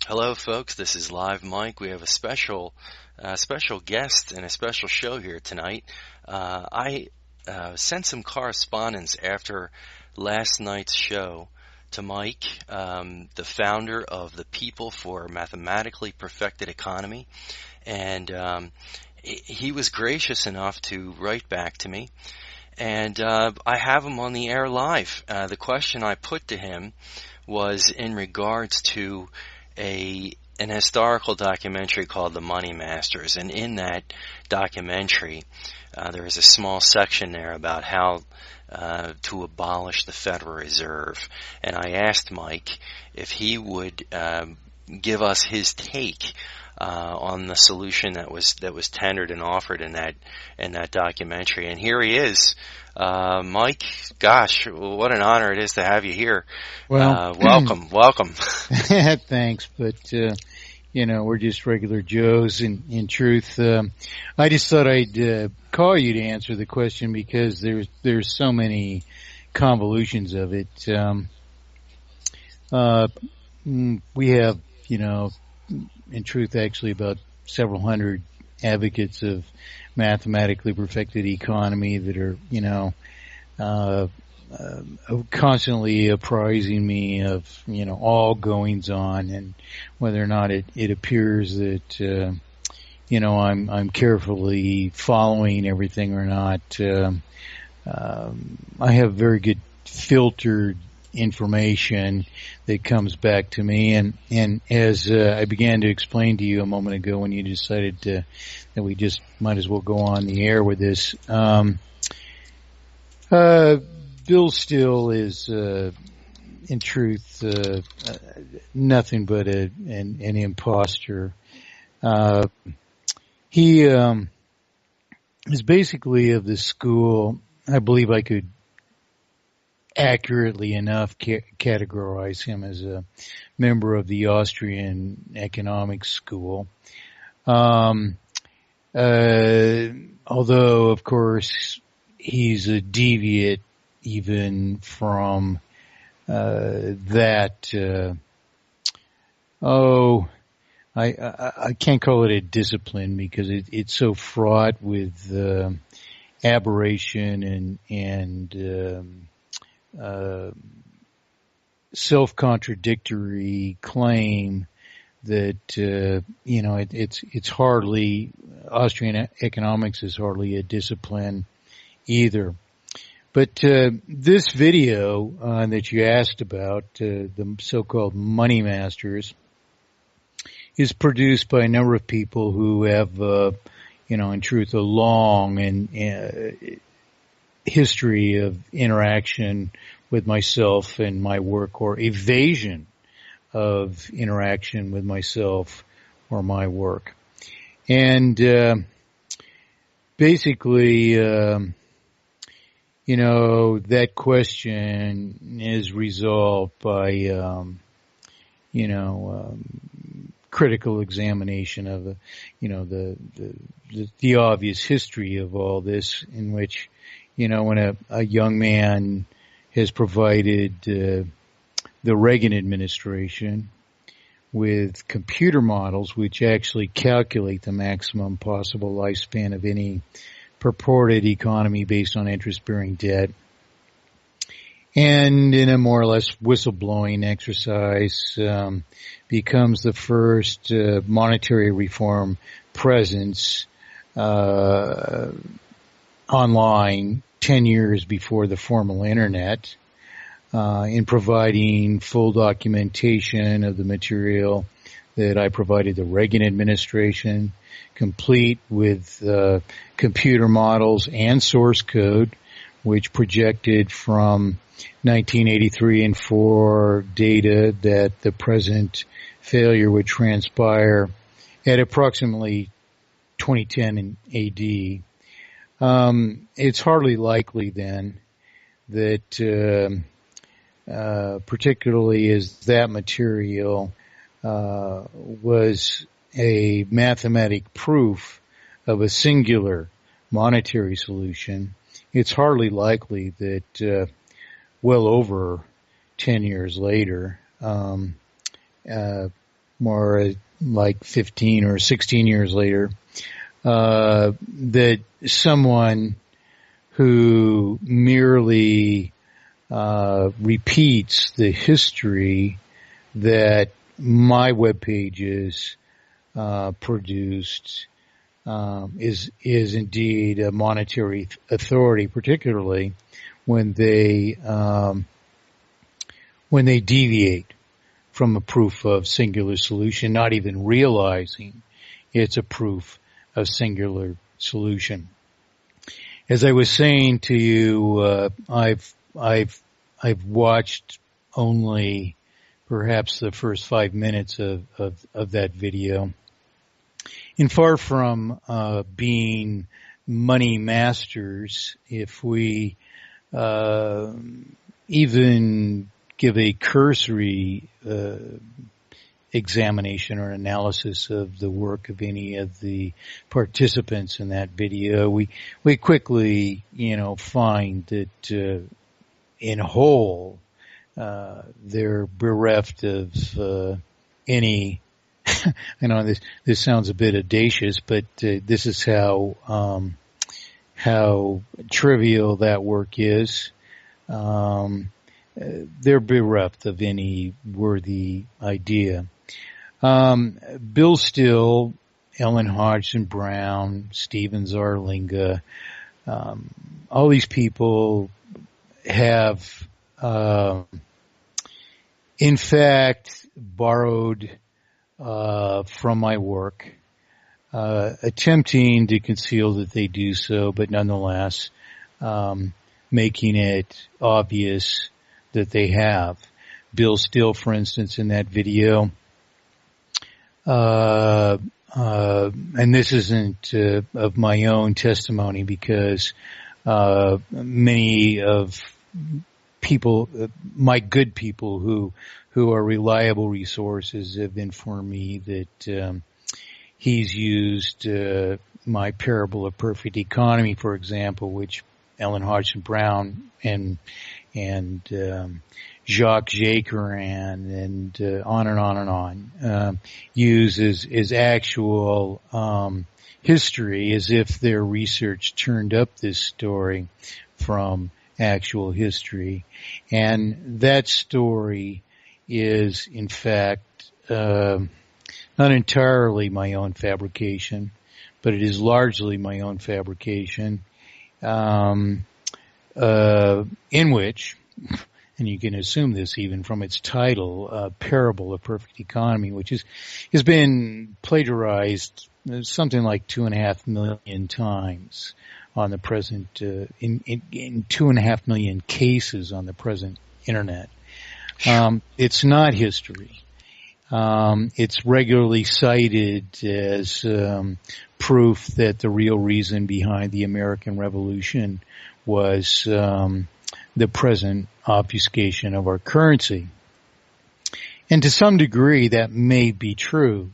Hello, folks. This is Live Mike. We have a special guest and a special show here tonight. I sent some correspondence after last night's show to Mike, the founder of the People for Mathematically Perfected Economy, and he was gracious enough to write back to me, and I have him on the air live. The question I put to him was in regards to an historical documentary called The Money Masters, and in that documentary there is a small section there about how to abolish the Federal Reserve, and I asked Mike if he would give us his take on the solution that was tendered and offered in that documentary. And here he is. Mike, gosh, what an honor it is to have you here. Well, welcome. Thanks, but we're just regular Joes. In truth, I just thought I'd call you to answer the question because there's so many convolutions of it. We have, in truth, actually about several hundred advocates of mathematically perfected economy that are, constantly apprising me of, all goings on, and whether or not it appears that, I'm carefully following everything or not. I have very good filtered information that comes back to me, and as I began to explain to you a moment ago when you decided that we just might as well go on the air with this, Bill Still is in truth nothing but an imposter. He is basically of the school, I believe I could accurately enough categorize him as a member of the Austrian economics school. Although, of course, he's a deviate even from that. I can't call it a discipline because it's so fraught with aberration and self-contradictory claim that it's hardly, Austrian economics is hardly a discipline either. But this video that you asked about, the so-called Money Masters, is produced by a number of people who have, in truth, a long and history of interaction with myself and my work, or evasion of interaction with myself or my work. And basically, that question is resolved by, critical examination of the obvious history of all this, in which, when a young man has provided the Reagan administration with computer models which actually calculate the maximum possible lifespan of any purported economy based on interest-bearing debt, and in a more or less whistleblowing exercise becomes the first monetary reform presence online 10 years before the formal internet, in providing full documentation of the material that I provided the Reagan administration, complete with computer models and source code, which projected from 1983 and 4 data that the present failure would transpire at approximately 2010 in AD. It's hardly likely then that, particularly as that material was a mathematic proof of a singular monetary solution, it's hardly likely that well over 10 years later, more like 15 or 16 years later, that someone who merely repeats the history that my web pages produced is indeed a monetary authority, particularly when they deviate from a proof of singular solution, not even realizing it's a proof of singular solution. As I was saying to you, I've watched only perhaps the first 5 minutes of that video. And far from being money masters, if we even give a cursory examination or analysis of the work of any of the participants in that video, we quickly, find that in whole, they're bereft of any. I know this sounds a bit audacious, but this is how trivial that work is. They're bereft of any worthy idea. Bill Still, Ellen Hodgson Brown, Stephen Zarlinga, all these people have, in fact, borrowed from my work, attempting to conceal that they do so, but nonetheless making it obvious that they have. Bill Still, for instance, in that video, and this isn't of my own testimony because many of people, my good people who are reliable resources, have informed me that he's used my parable of perfect economy, for example, which Ellen Hodgson Brown and Jacques Jaquerin and on and on and on use as actual history, as if their research turned up this story from actual history. And that story is, in fact, not entirely my own fabrication, but it is largely my own fabrication, in which, and you can assume this even from its title, Parable of Perfect Economy, which has been plagiarized something like 2.5 million times on the present, in 2.5 million cases on the present internet. It's not history. It's regularly cited as proof that the real reason behind the American Revolution was the present obfuscation of our currency. And to some degree that may be true,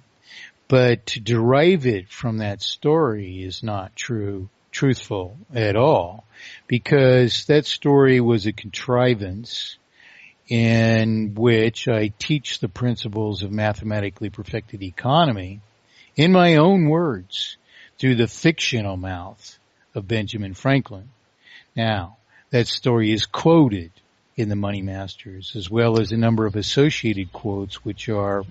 but to derive it from that story is not truthful at all, because that story was a contrivance in which I teach the principles of mathematically perfected economy in my own words through the fictional mouth of Benjamin Franklin. Now, that story is quoted in the Money Masters, as well as a number of associated quotes which are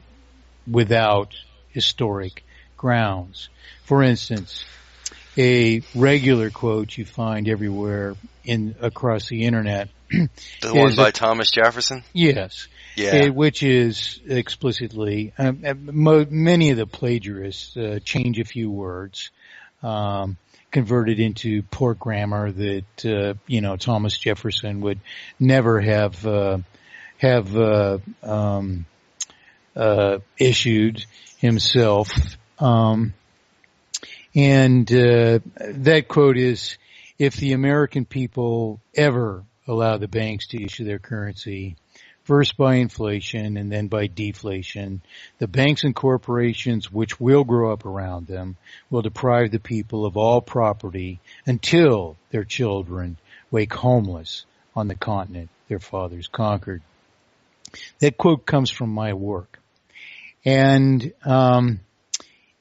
without historic grounds. For instance, a regular quote you find everywhere across the internet. The one by Thomas Jefferson? Yes. Yeah. Which is explicitly, many of the plagiarists change a few words, converted into poor grammar that, Thomas Jefferson would never have issued himself. And that quote is, if the American people ever allow the banks to issue their currency, first by inflation and then by deflation, the banks and corporations which will grow up around them will deprive the people of all property until their children wake homeless on the continent their fathers conquered. That quote comes from my work. And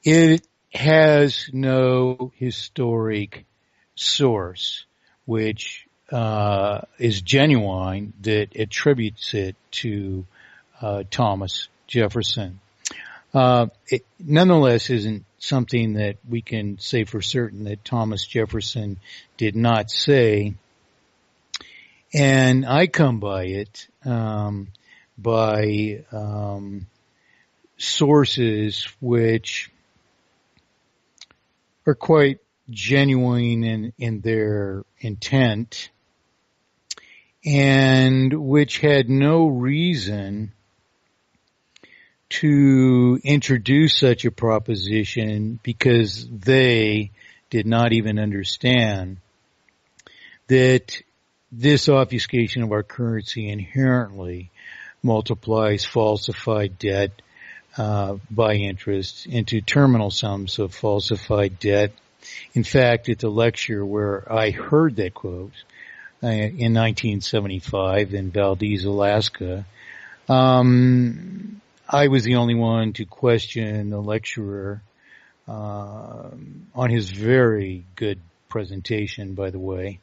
it has no historic source, which is genuine, that attributes it to Thomas Jefferson. It nonetheless isn't something that we can say for certain that Thomas Jefferson did not say. And I come by it by sources which are quite genuine in their intent, and which had no reason to introduce such a proposition because they did not even understand that this obfuscation of our currency inherently multiplies falsified debt by interest into terminal sums of falsified debt. In fact, at the lecture where I heard that quote in 1975 in Valdez, Alaska, I was the only one to question the lecturer on his very good presentation, by the way.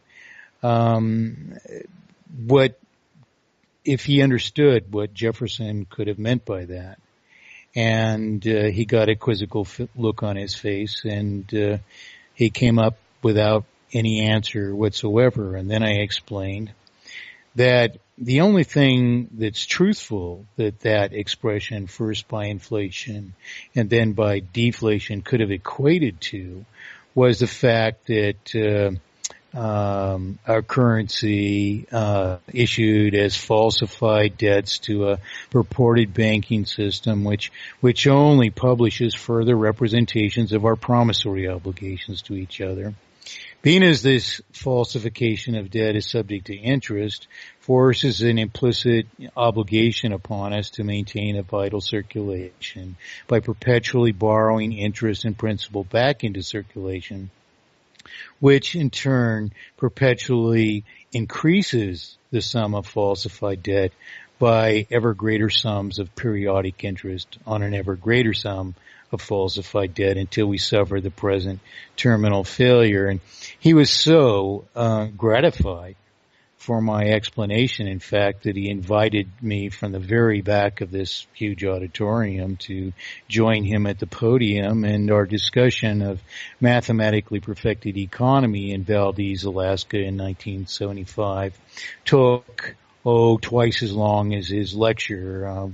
What if he understood what Jefferson could have meant by that? And he got a quizzical look on his face, and he came up without any answer whatsoever. And then I explained that the only thing that's truthful that expression, first by inflation and then by deflation, could have equated to was the fact that our currency issued as falsified debts to a purported banking system which only publishes further representations of our promissory obligations to each other. Being as this falsification of debt is subject to interest, forces an implicit obligation upon us to maintain a vital circulation by perpetually borrowing interest and principal back into circulation, which in turn perpetually increases the sum of falsified debt by ever greater sums of periodic interest on an ever greater sum of falsified debt until we suffer the present terminal failure. And he was so gratified for my explanation, in fact, that he invited me from the very back of this huge auditorium to join him at the podium, and our discussion of mathematically perfected economy in Valdez, Alaska in 1975 took twice as long as his lecture.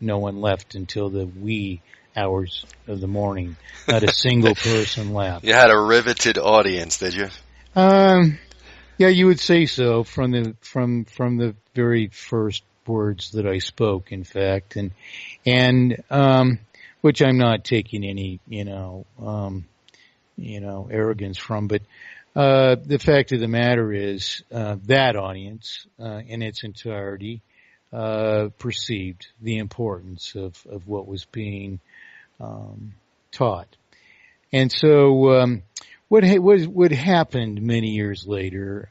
No one left until the wee hours of the morning. Not a single person left. You had a riveted audience, did you? Yeah, you would say so from the very first words that I spoke, in fact, and which I'm not taking any arrogance from, but the fact of the matter is that audience in its entirety perceived the importance of what was being taught. And so what happened many years later,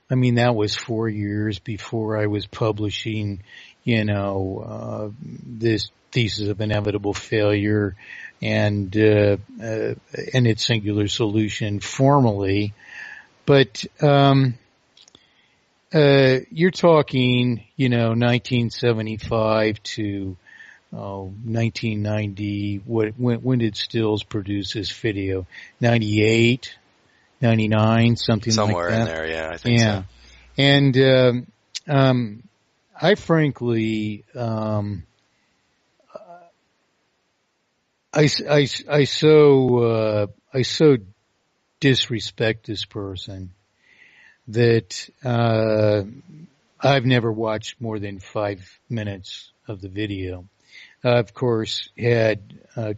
that was 4 years before I was publishing, this thesis of inevitable failure and its singular solution formally. But you're talking, 1975 to 1990. When did Stills produce this video? 98, 99, something somewhere like that. In there, yeah, I think so. And I frankly, I so disrespect this person that I've never watched more than 5 minutes of the video. Of course, had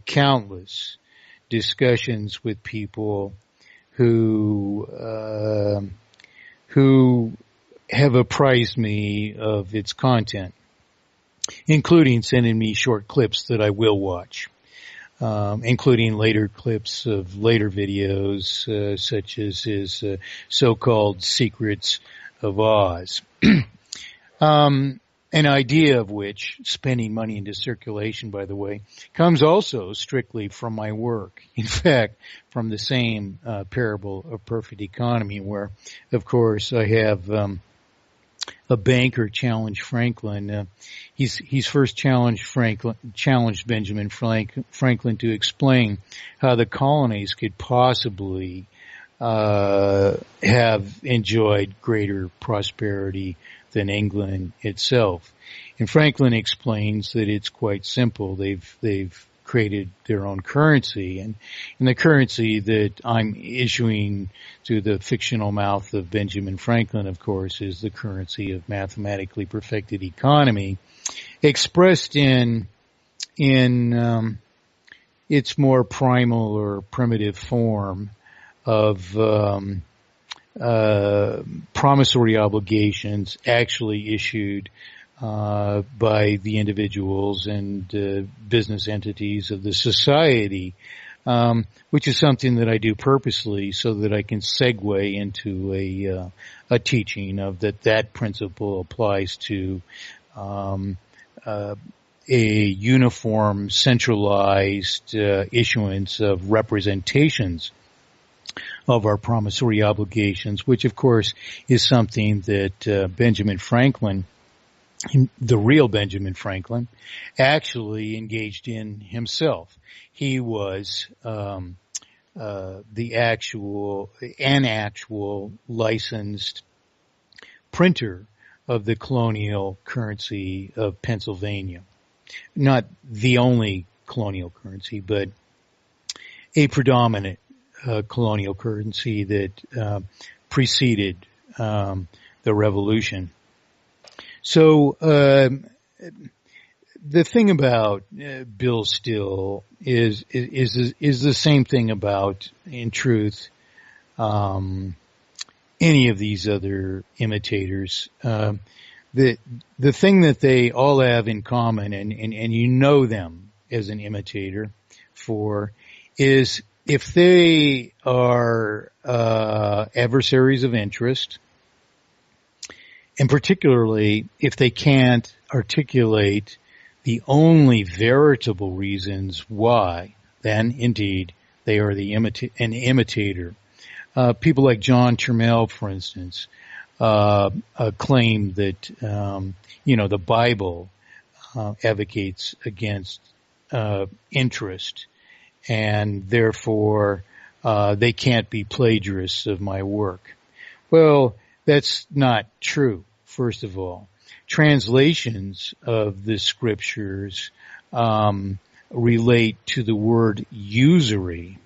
countless discussions with people who have apprised me of its content, including sending me short clips that I will watch, including later clips of later videos, such as his so-called Secrets of Oz. an idea of which, spending money into circulation, by the way, comes also strictly from my work. In fact, from the same parable of perfect economy, where, of course, I have a banker challenge Franklin. He's first challenged Benjamin Franklin to explain how the colonies could possibly have enjoyed greater prosperity than England itself. And Franklin explains that it's quite simple. They've created their own currency, and the currency that I'm issuing through the fictional mouth of Benjamin Franklin, of course, is the currency of mathematically perfected economy, expressed in its more primal or primitive form of promissory obligations actually issued by the individuals and business entities of the society, which is something that I do purposely so that I can segue into a teaching of that principle applies to a uniform, centralized issuance of representations of our promissory obligations, which of course is something that Benjamin Franklin, the real Benjamin Franklin, actually engaged in himself. He was an actual licensed printer of the colonial currency of Pennsylvania. Not the only colonial currency, but a predominant colonial currency that preceded the Revolution. So the thing about Bill Still is the same thing about, in truth, any of these other imitators. The thing that they all have in common, and you know them as an imitator for, is if they are adversaries of interest, and particularly if they can't articulate the only veritable reasons why, then indeed they are an imitator. People like John Turmel, for instance, claim that the Bible advocates against interest, and therefore they can't be plagiarists of my work. Well, that's not true, first of all. Translations of the scriptures relate to the word usury,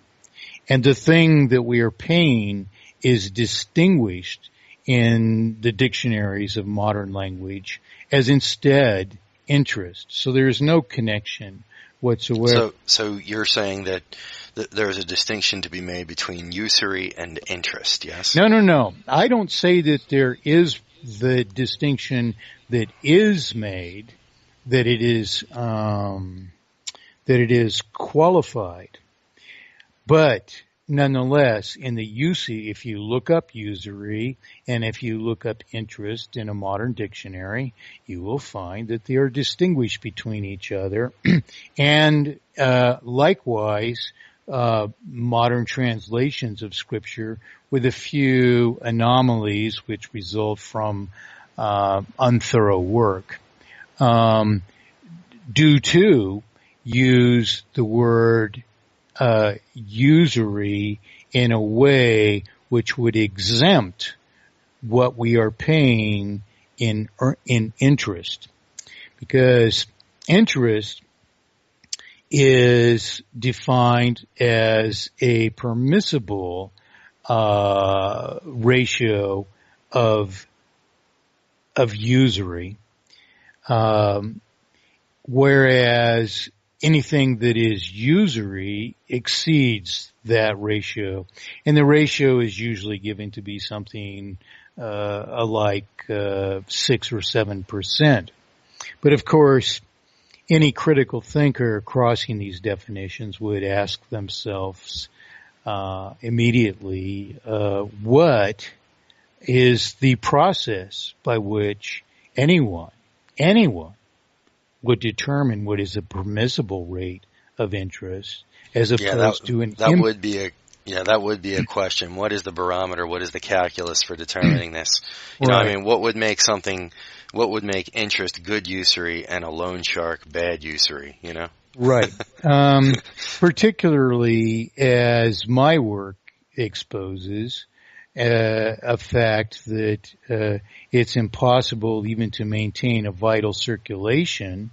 and the thing that we are paying is distinguished in the dictionaries of modern language as instead interest. So there is no connection whatsoever. So you're saying that there's a distinction to be made between usury and interest, yes? No. I don't say that there is the distinction that is made, that it is qualified. But nonetheless, in the UC, if you look up usury and if you look up interest in a modern dictionary, you will find that they are distinguished between each other. And likewise, modern translations of Scripture with a few anomalies which result from unthorough work, do to use the word usury in a way which would exempt what we are paying in interest, because interest is defined as a permissible ratio of usury, whereas anything that is usury exceeds that ratio, and the ratio is usually given to be something like 6 or 7%. But of course, any critical thinker crossing these definitions would ask themselves immediately, what is the process by which anyone anyone would determine what is a permissible rate of interest as opposed to an that would be a question. What is the barometer? What is the calculus for determining this? You know, I mean, what would make interest good usury and a loan shark bad usury, you know? Right. Particularly as my work exposes a fact that it's impossible even to maintain a vital circulation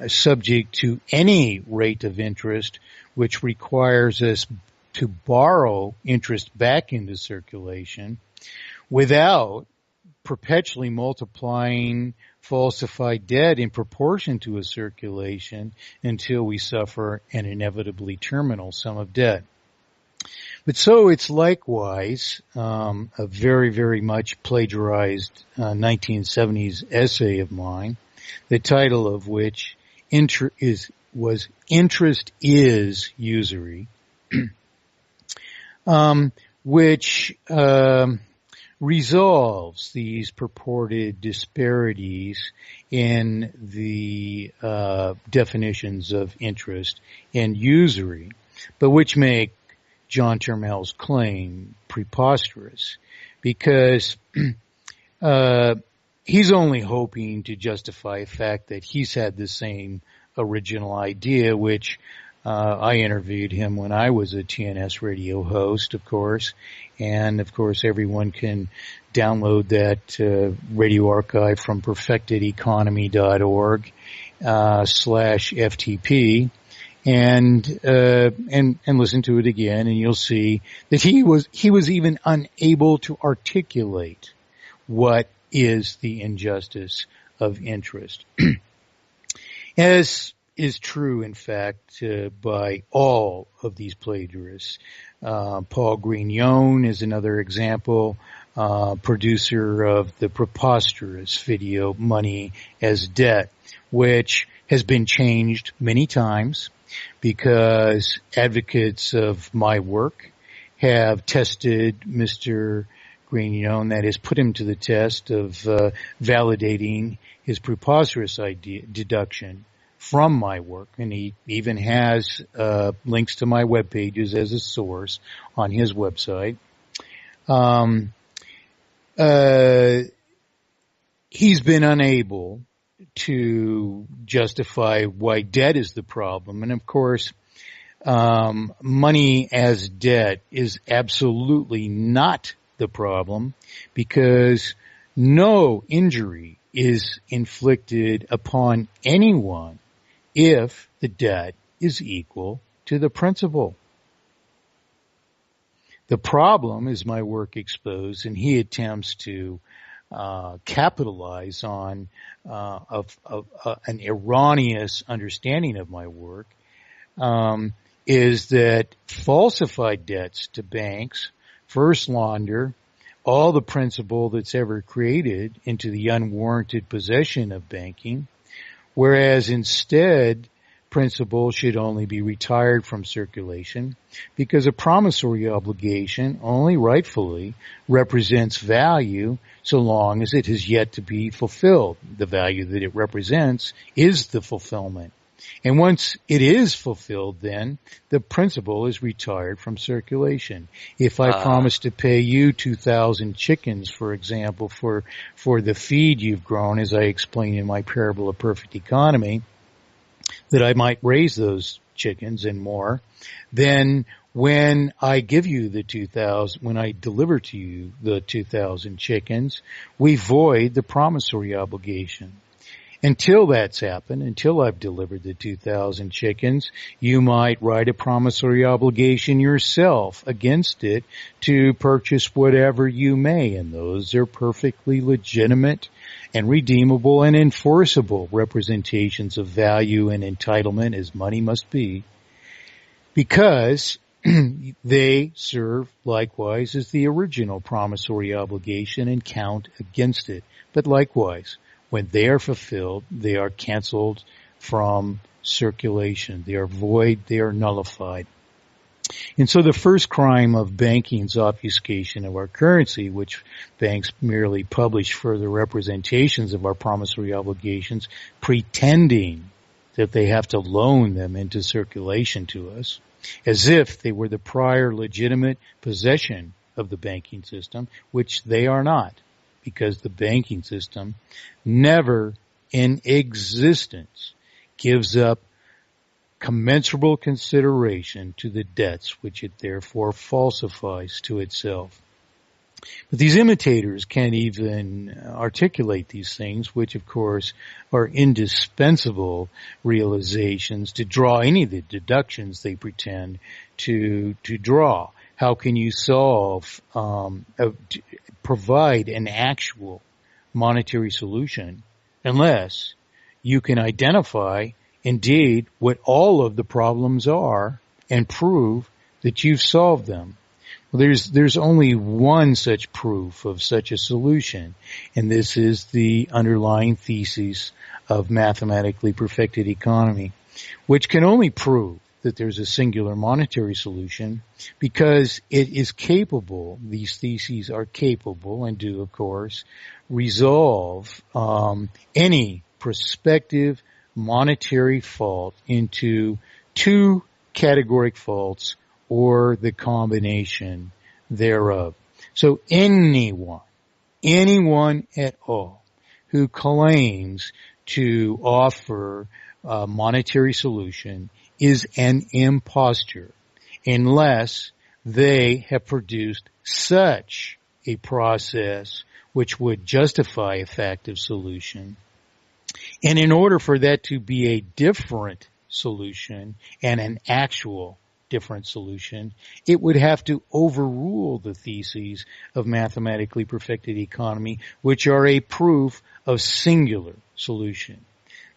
subject to any rate of interest, which requires us to borrow interest back into circulation without perpetually multiplying falsified debt in proportion to a circulation until we suffer an inevitably terminal sum of debt. But so it's likewise a very, very much plagiarized 1970s essay of mine, the title of which was Interest is Usury, which resolves these purported disparities in the definitions of interest and usury, but which make John Turmel's claim preposterous, because he's only hoping to justify a fact that he's had the same original idea, which I interviewed him when I was a TNS radio host, of course, and of course everyone can download that radio archive from perfectedeconomy.org /FTP and listen to it again, and you'll see that he was even unable to articulate what is the injustice of interest. As is true, in fact, by all of these plagiarists. Paul Grignon is another example, producer of the preposterous video Money as Debt, which has been changed many times because advocates of my work have tested Mr. Grignon, that is, put him to the test of validating his preposterous deduction from my work, and he even has links to my web pages as a source on his website. He's been unable to justify why debt is the problem, and of course, money as debt is absolutely not the problem, because no injury is inflicted upon anyone if the debt is equal to the principal. The problem, as my work exposed, and he attempts to capitalize on an erroneous understanding of my work, is that falsified debts to banks first launder all the principal that's ever created into the unwarranted possession of banking, whereas instead principal should only be retired from circulation because a promissory obligation only rightfully represents value so long as it has yet to be fulfilled. The value that it represents is the fulfillment. And once it is fulfilled, then the principal is retired from circulation. If I promise to pay you 2,000 chickens, for example, for the feed you've grown, as I explain in my parable of perfect economy, that I might raise those chickens and more, then when I give you the 2,000, when I deliver to you the 2,000 chickens, we void the promissory obligation. Until that's happened, until I've delivered the 2,000 chickens, you might write a promissory obligation yourself against it to purchase whatever you may, and those are perfectly legitimate and redeemable and enforceable representations of value and entitlement, as money must be, because they serve likewise as the original promissory obligation and count against it. But likewise, when they are fulfilled, they are canceled from circulation. They are void. They are nullified. And so the first crime of banking is obfuscation of our currency, which banks merely publish further representations of our promissory obligations, pretending that they have to loan them into circulation to us, as if they were the prior legitimate possession of the banking system, which they are not, because the banking system never in existence gives up commensurable consideration to the debts which it therefore falsifies to itself. But these imitators can't even articulate these things, which of course are indispensable realizations to draw any of the deductions they pretend to draw. How can you provide an actual monetary solution unless you can identify indeed what all of the problems are and prove that you've solved them? Well, there's only one such proof of such a solution, and this is the underlying thesis of mathematically perfected economy, which can only prove that there's a singular monetary solution because it is capable, these theses are capable and do, of course, resolve any prospective monetary fault into two categoric faults or the combination thereof. So anyone at all who claims to offer a monetary solution is an impostor unless they have produced such a process which would justify a effective solution. And in order for that to be a different solution and an actual different solution, it would have to overrule the theses of mathematically perfected economy, which are a proof of singular solution.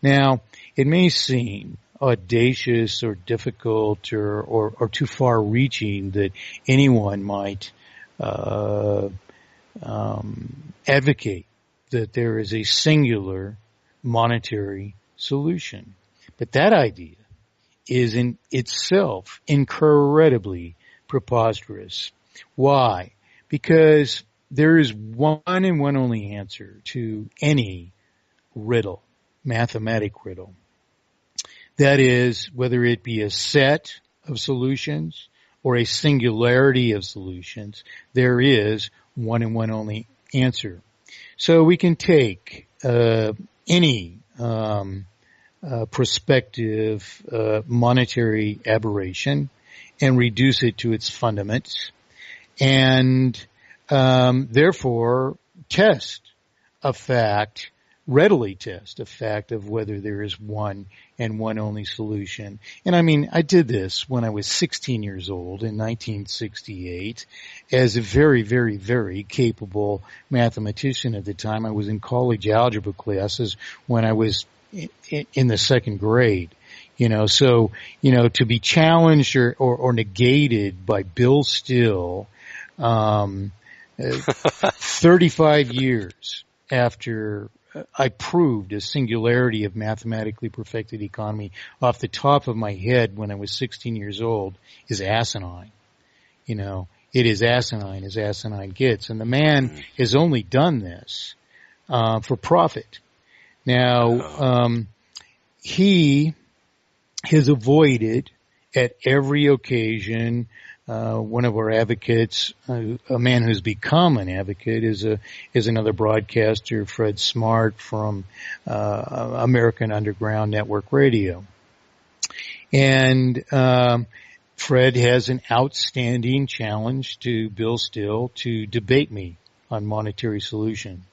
Now, it may seem audacious or difficult or too far-reaching that anyone might advocate that there is a singular monetary solution. But that idea is in itself incredibly preposterous. Why? Because there is one and one only answer to any riddle, mathematic riddle. That is, whether it be a set of solutions or a singularity of solutions, there is one and one only answer. So we can take any prospective monetary aberration and reduce it to its fundaments and therefore readily test a fact of whether there is one and one only solution. And I mean, I did this when I was 16 years old in 1968 as a very, very, very capable mathematician at the time. I was in college algebra classes when I was in the second grade. So, to be challenged or negated by Bill Still, 35 years after I proved a singularity of mathematically perfected economy off the top of my head when I was 16 years old is asinine. It is asinine as asinine gets. And the man has only done this for profit. Now, he has avoided at every occasion. One of our advocates, a man who's become an advocate, is another broadcaster, Fred Smart from American Underground Network Radio. And Fred has an outstanding challenge to Bill Still to debate me on monetary solution.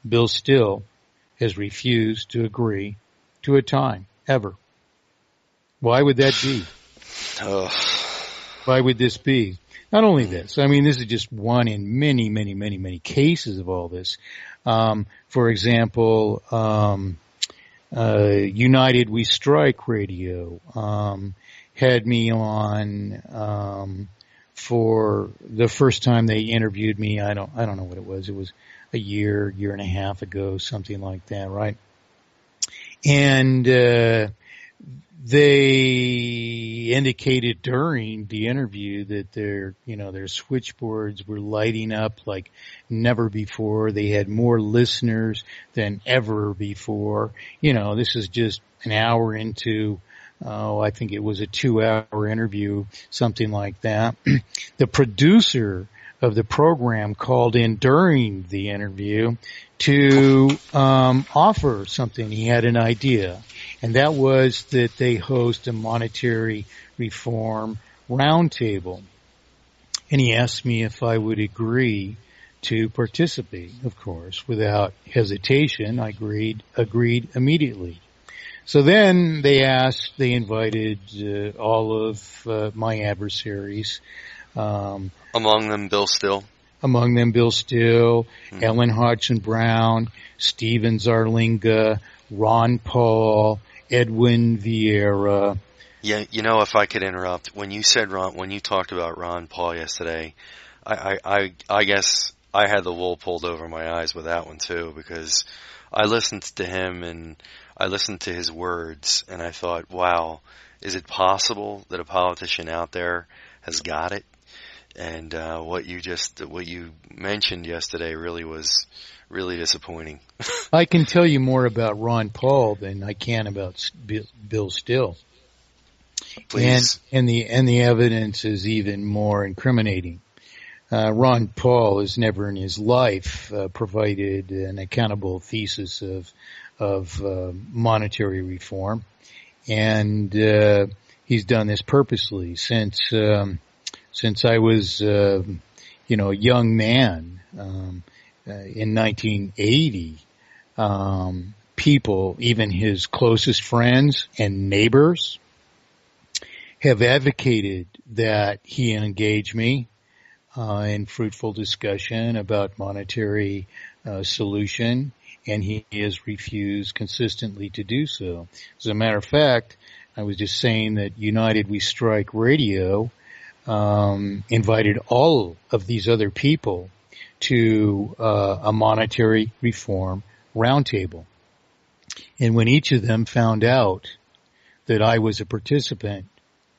Bill Still has refused to agree to a time, ever. Why would that be? Why would this be? Not only this, I mean, this is just one in many, many, many, many cases of all this. For example, United We Strike Radio had me on for the first time they interviewed me. I don't know what it was. It was a year and a half ago, something like that, right? And they indicated during the interview that their switchboards were lighting up like never before. They had more listeners than ever before. This is just an hour into, I think it was a 2-hour interview, something like that. The producer of the program called in during the interview to offer something. He had an idea, and that was that they host a monetary reform roundtable. And he asked me if I would agree to participate. Of course, without hesitation, I agreed immediately. So then they invited all of my adversaries. Among them, Bill Still. Ellen Hodgson Brown, Steven Zarlinga, Ron Paul, Edwin Vieira. Yeah, if I could interrupt, when you talked about Ron Paul yesterday, I guess I had the wool pulled over my eyes with that one too, because I listened to him and I listened to his words, and I thought, wow, is it possible that a politician out there has got it? And what you mentioned yesterday really was really disappointing. I can tell you more about Ron Paul than I can about Bill Still. Please. And the evidence is even more incriminating. Ron Paul has never in his life provided an accountable thesis of monetary reform, and he's done this purposely since I was a young man in 1980. People, even his closest friends and neighbors, have advocated that he engage me in fruitful discussion about monetary solution, and he has refused consistently to do so. As a matter of fact, I was just saying that United We Strike Radio invited all of these other people to a monetary reform roundtable. And when each of them found out that I was a participant,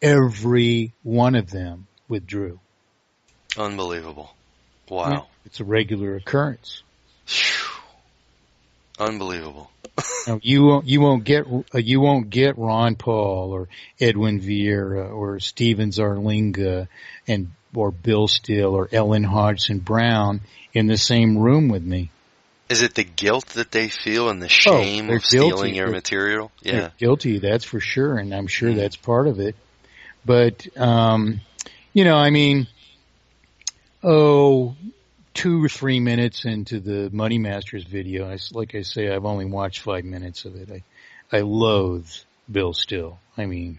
every one of them withdrew. Unbelievable. Wow. It's a regular occurrence. Unbelievable. Now, you won't get Ron Paul or Edwin Vieira or Steven Zarlinga or Bill Still or Ellen Hodgson Brown in the same room with me. Is it the guilt that they feel and the shame of stealing your material? Yeah. They're guilty, that's for sure, and I'm sure that's part of it. But 2 or 3 minutes into the Money Masters video, like I say, I've only watched 5 minutes of it. I loathe Bill Still. I mean,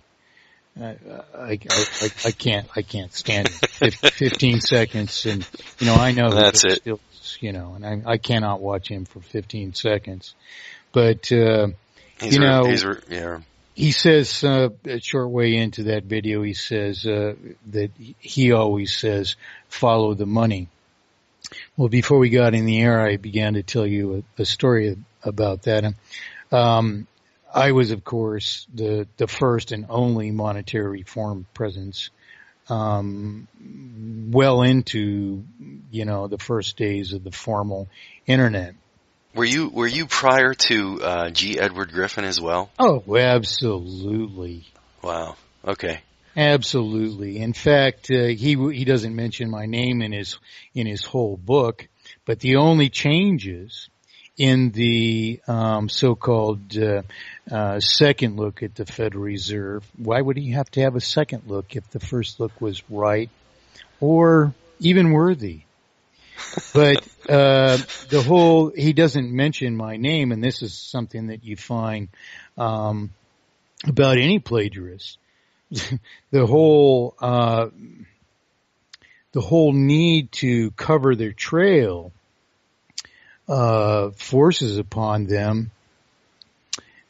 I can't stand it. 15 seconds, and I know that's Bill it. Still, and I cannot watch him for 15 seconds. But he says a short way into that video, he says that he always says, "Follow the money." Well, before we got in the air, I began to tell you a story about that. I was, of course, the first and only monetary reform presence, well into, the first days of the formal internet. Were you prior to G. Edward Griffin as well? Oh, absolutely. Wow. Okay. Absolutely. In fact, he doesn't mention my name in his whole book, but the only changes in the so-called second look at the Federal Reserve. Why would he have to have a second look if the first look was right or even worthy? But he doesn't mention my name, and this is something that you find about any plagiarist. The whole need to cover their trail forces upon them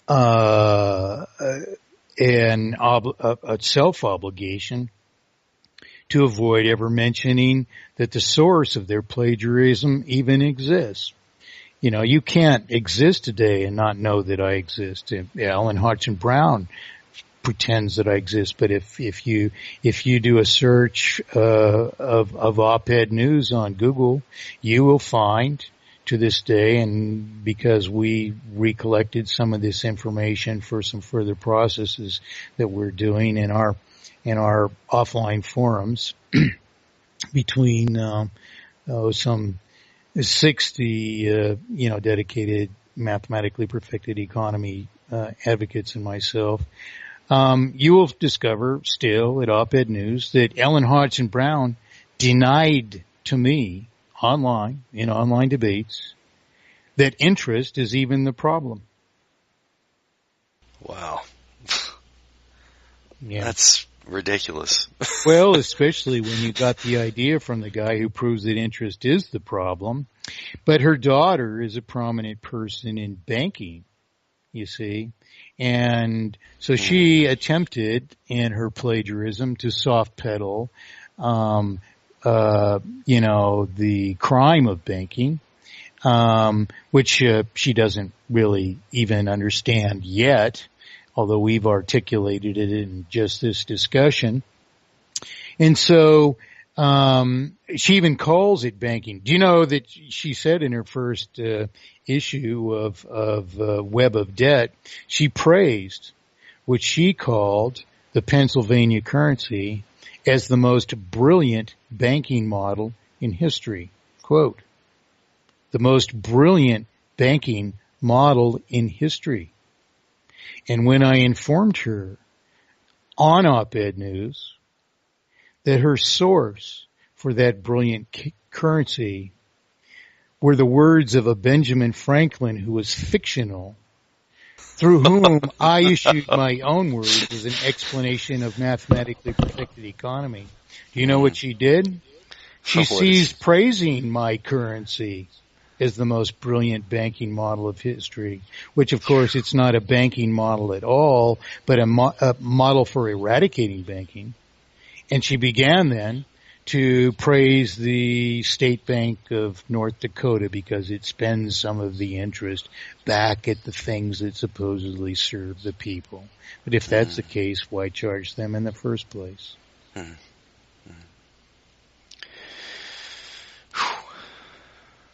a self-obligation to avoid ever mentioning that the source of their plagiarism even exists. You can't exist today and not know that I exist. Ellen Hodgson Brown pretends that I exist. But if you do a search of op-ed news on Google, you will find to this day, and because we recollected some of this information for some further processes that we're doing in our offline forums, between some 60 dedicated mathematically perfected economy advocates and myself, you will discover still at op-ed news that Ellen Hodgson Brown denied to me online, in online debates, that interest is even the problem. Wow. Yeah. That's ridiculous. Well, especially when you got the idea from the guy who proves that interest is the problem. But her daughter is a prominent person in banking, you see. And so she attempted in her plagiarism to soft pedal, the crime of banking, which she doesn't really even understand yet, although we've articulated it in just this discussion. And so she even calls it banking. Do you know that she said in her first issue of Web of Debt, she praised what she called the Pennsylvania currency as the most brilliant banking model in history. Quote, the most brilliant banking model in history. And when I informed her on op-ed news that her source for that brilliant currency were the words of a Benjamin Franklin who was fictional, through whom I issued my own words as an explanation of mathematically perfected economy. Do you know what she did? She ceased praising my currency as the most brilliant banking model of history, which, of course, it's not a banking model at all, but a model for eradicating banking. And she began then to praise the State Bank of North Dakota because it spends some of the interest back at the things that supposedly serve the people. But if that's the case, why charge them in the first place?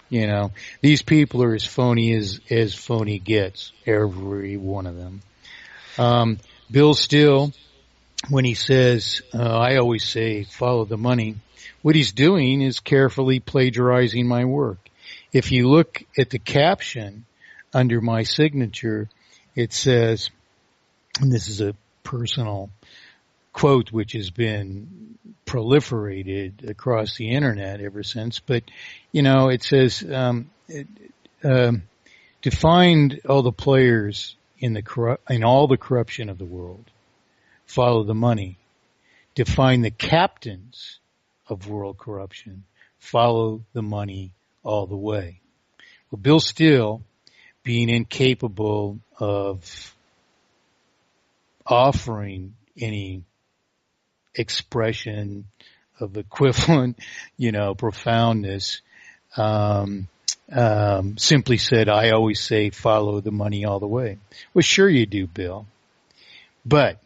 You know, these people are as phony as phony gets, every one of them. Bill Still, when he says, I always say, follow the money, what he's doing is carefully plagiarizing my work. If you look at the caption under my signature, it says, and this is a personal quote which has been proliferated across the internet ever since, but, it says, to find all the players in all the corruption of the world, follow the money. To find the captains of world corruption, follow the money all the way. Well, Bill Still, being incapable of offering any expression of equivalent, profoundness, simply said, I always say, follow the money all the way. Well, sure you do, Bill. But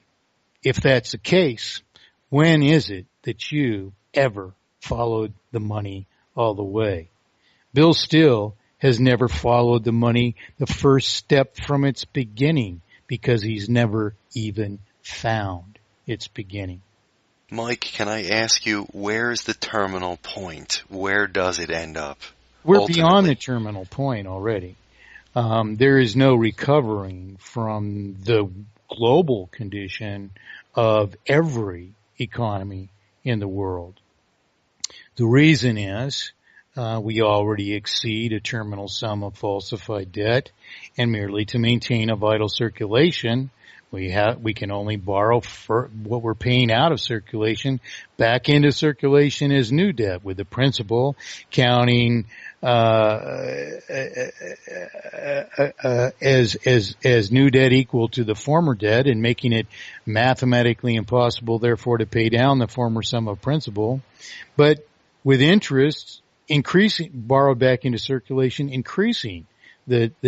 if that's the case, when is it that you ever followed the money all the way? Bill Still has never followed the money the first step from its beginning because he's never even found its beginning. Mike, can I ask you, where's the terminal point? Where does it end up? We're beyond the terminal point already. There is no recovering from the global condition of every economy in the world. The reason is we already exceed a terminal sum of falsified debt, and merely to maintain a vital circulation, we can only borrow for what we're paying out of circulation back into circulation as new debt, with the principal counting as new debt equal to the former debt, and making it mathematically impossible, therefore, to pay down the former sum of principal. But with interest increasing, borrowed back into circulation, increasing the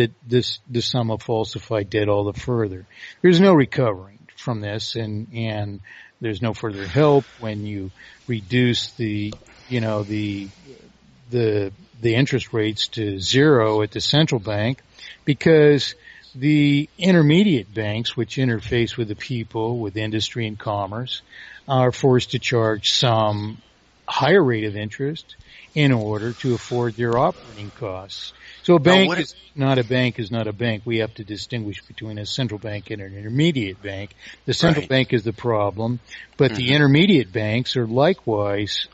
sum of falsified debt all the further. There's no recovering from this, and there's no further help when you reduce the interest rates to zero at the central bank, because the intermediate banks, which interface with the people, with industry and commerce, are forced to charge some higher rate of interest in order to afford their operating costs. So a bank is not a bank. We have to distinguish between a central bank and an intermediate bank. The central bank is the problem, but the intermediate banks are likewise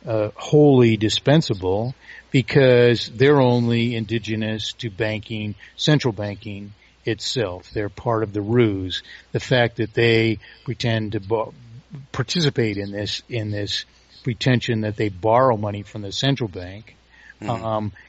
wholly dispensable, because they're only indigenous to banking, central banking itself. They're part of the ruse. The fact that they pretend to participate in this pretension that they borrow money from the central bank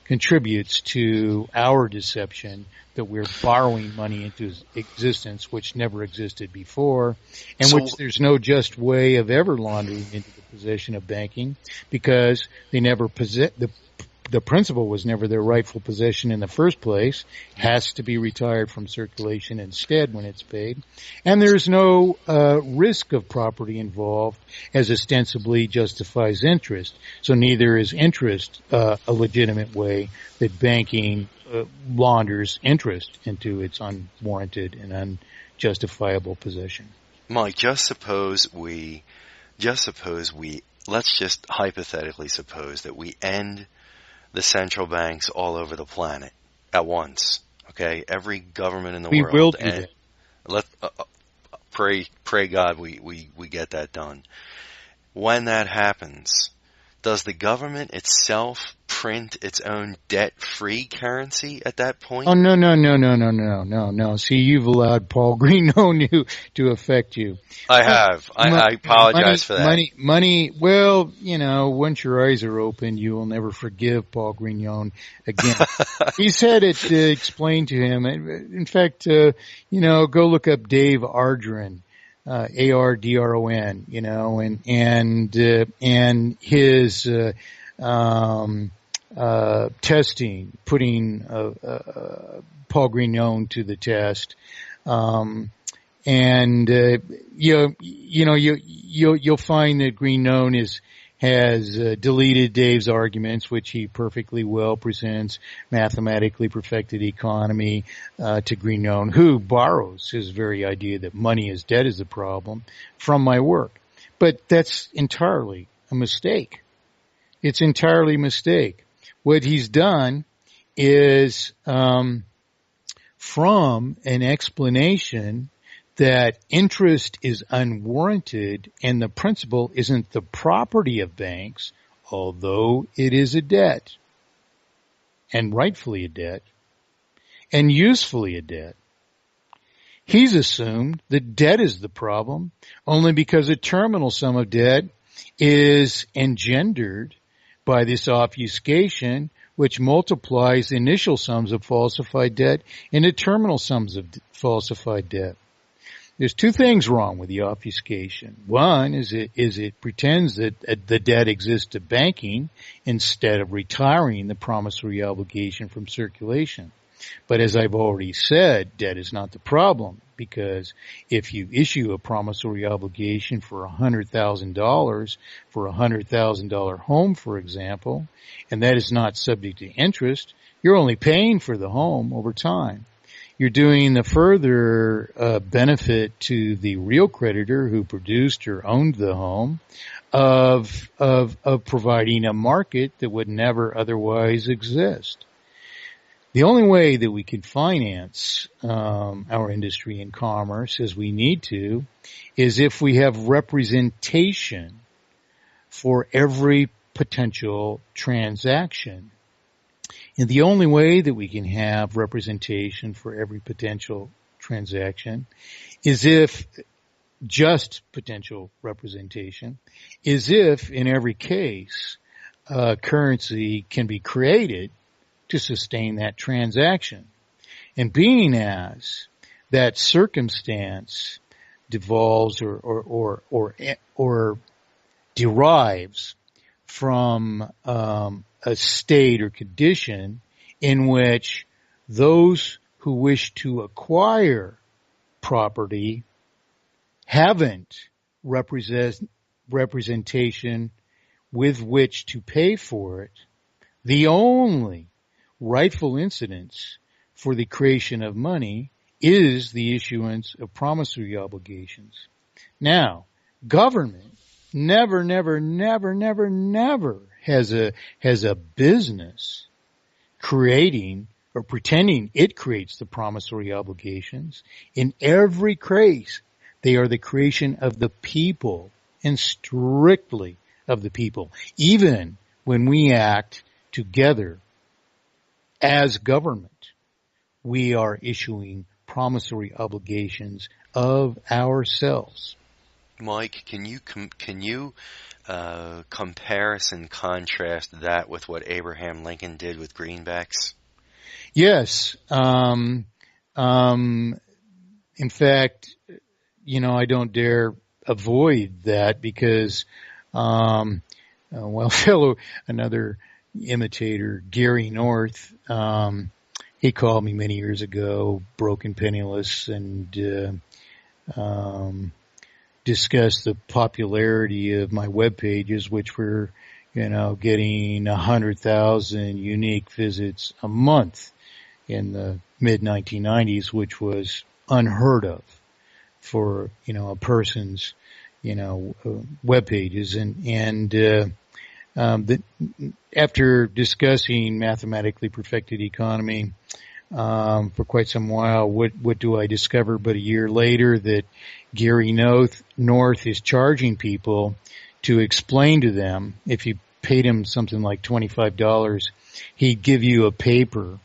contributes to our deception that we're borrowing money into existence which never existed before, and which there's no just way of ever laundering into the possession of banking, because they never the principal was never their rightful possession in the first place, has to be retired from circulation instead when it's paid, and there's no risk of property involved as ostensibly justifies interest. So neither is interest a legitimate way that banking launders interest into its unwarranted and unjustifiable possession. Mike, let's just hypothetically suppose that we end the central banks all over the planet at once. Okay, every government in the world. We will do that. Let pray God we get that done. When that happens, does the government itself print its own debt-free currency at that point? Oh, no. See, you've allowed Paul Grignon to affect you. I have. I apologize for that. Money, well, once your eyes are open, you will never forgive Paul Grignon again. He's had it explained to him. In fact, go look up Dave Ardron. Ardron, and his testing, putting Paul Grignon to the test, you'll find that Grignon has deleted Dave's arguments, which he perfectly well presents mathematically perfected economy to Grignon, who borrows his very idea that money is debt is the problem from my work. But that's entirely a mistake. It's entirely a mistake. What he's done is from an explanation that interest is unwarranted and the principal isn't the property of banks, although it is a debt, and rightfully a debt, and usefully a debt. He's assumed that debt is the problem only because a terminal sum of debt is engendered by this obfuscation, which multiplies the initial sums of falsified debt into terminal sums of falsified debt. There's two things wrong with the obfuscation. One is it pretends that the debt exists to banking instead of retiring the promissory obligation from circulation. But as I've already said, debt is not the problem, because if you issue a promissory obligation for $100,000 for a $100,000 home, for example, and that is not subject to interest, you're only paying for the home over time. You're doing the further benefit to the real creditor who produced or owned the home of providing a market that would never otherwise exist. The only way that we can finance our industry and commerce as we need to is if we have representation for every potential transaction. And the only way that we can have representation for every potential transaction is if, just potential representation, is if in every case currency can be created to sustain that transaction. And being as that circumstance devolves or derives from a state or condition in which those who wish to acquire property haven't representation with which to pay for it, the only rightful incidence for the creation of money is the issuance of promissory obligations. Now, government never has a business creating or pretending it creates the promissory obligations. In every case, they are the creation of the people, and strictly of the people. Even when we act together as government, we are issuing promissory obligations of ourselves. Mike, can you compare and contrast that with what Abraham Lincoln did with greenbacks? Yes. In fact, I don't dare avoid that because, another imitator, Gary North, he called me many years ago, broke and penniless, and discussed the popularity of my web pages, which were, getting 100,000 unique visits a month in the mid 1990s, which was unheard of for, a person's, web pages. After discussing mathematically perfected economy, for quite some while, what do I discover but a year later that Gary North is charging people to explain to them. If you paid him something like $25, he'd give you a paper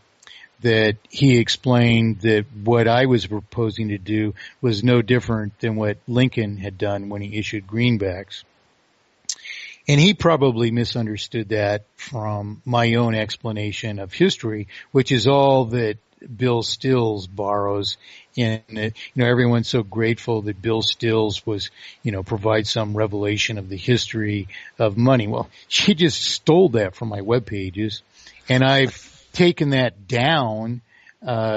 that he explained that what I was proposing to do was no different than what Lincoln had done when he issued greenbacks. And he probably misunderstood that from my own explanation of history, which is all that Bill Stills borrows in it. Everyone's so grateful that Bill Stills was, provides some revelation of the history of money. Well, she just stole that from my web pages, and I've taken that down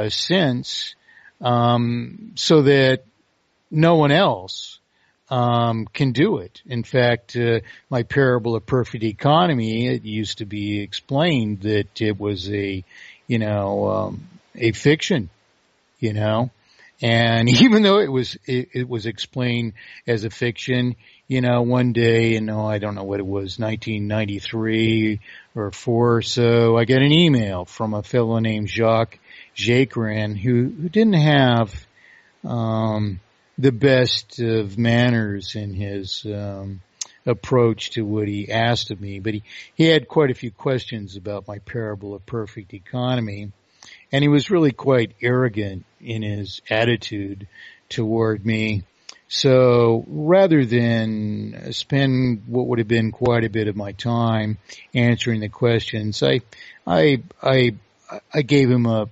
since, so that no one else can do it. In fact, my parable of perfect economy, it used to be explained that it was a fiction, and even though it was explained as a fiction, one day, I don't know what it was, 1993 or 4, so I get an email from a fellow named Jacques Jacquerin who didn't have, the best of manners in his, approach to what he asked of me, but he had quite a few questions about my parable of perfect economy. And he was really quite arrogant in his attitude toward me. So rather than spend what would have been quite a bit of my time answering the questions, I gave him a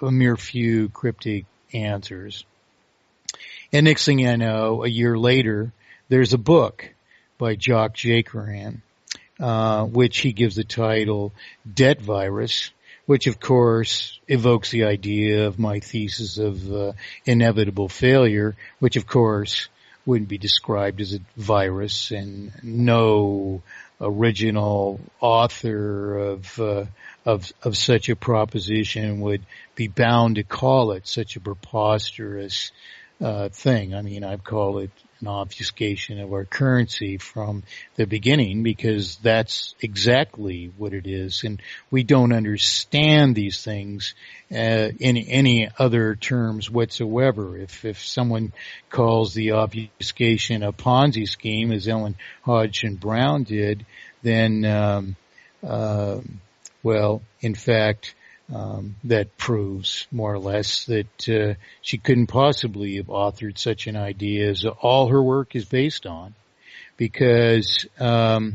mere few cryptic answers. And next thing I know, a year later, there's a book by Jacques Jacquerin, which he gives the title Debt Virus, which of course evokes the idea of my thesis of inevitable failure, which of course wouldn't be described as a virus, and no original author of such a proposition would be bound to call it such a preposterous thing. I mean, I'd call it an obfuscation of our currency from the beginning, because that's exactly what it is. And we don't understand these things in any other terms whatsoever. If someone calls the obfuscation a Ponzi scheme, as Ellen Hodgson Brown did, then, in fact, that proves more or less that she couldn't possibly have authored such an idea as all her work is based on, because not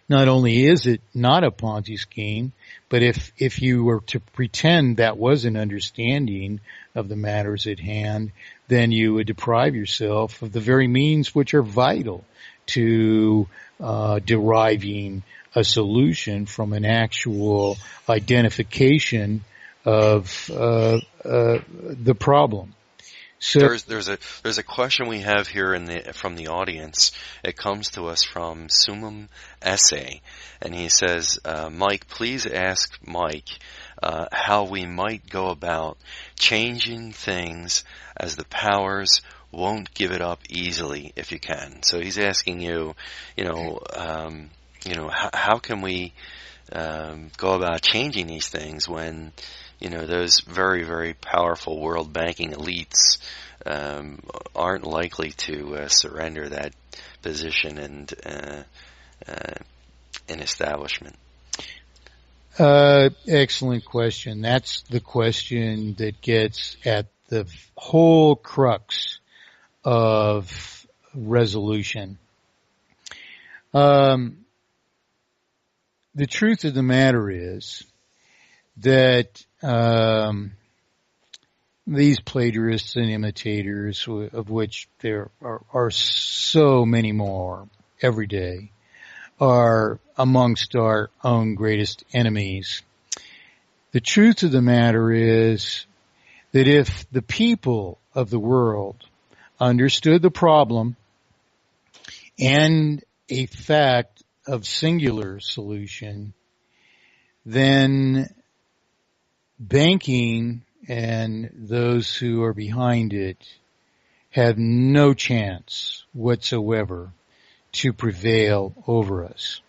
only is it not a Ponzi scheme, but if you were to pretend that was an understanding of the matters at hand, then you would deprive yourself of the very means which are vital to deriving a solution from an actual identification of the problem. So there's a question we have here from the audience. It comes to us from Sumum Essay, and he says, Mike, please ask Mike how we might go about changing things as the powers won't give it up easily if you can. So he's asking you, how can we go about changing these things when, those very, very powerful world banking elites aren't likely to surrender that position and establishment? Excellent question. That's the question that gets at the whole crux of resolution. The truth of the matter is that these plagiarists and imitators, of which there are so many more every day, are amongst our own greatest enemies. The truth of the matter is that if the people of the world understood the problem and a fact of singular solution, then banking and those who are behind it have no chance whatsoever to prevail over us.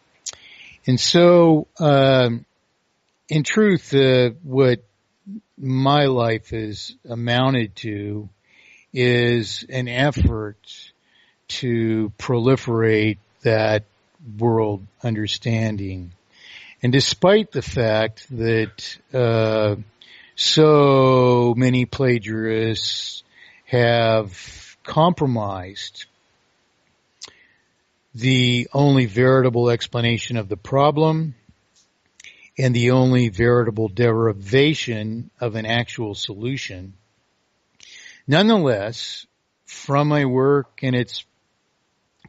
And so, in truth, what my life has amounted to is an effort to proliferate that world understanding. And despite the fact that so many plagiarists have compromised the only veritable explanation of the problem and the only veritable derivation of an actual solution, nonetheless, from my work and its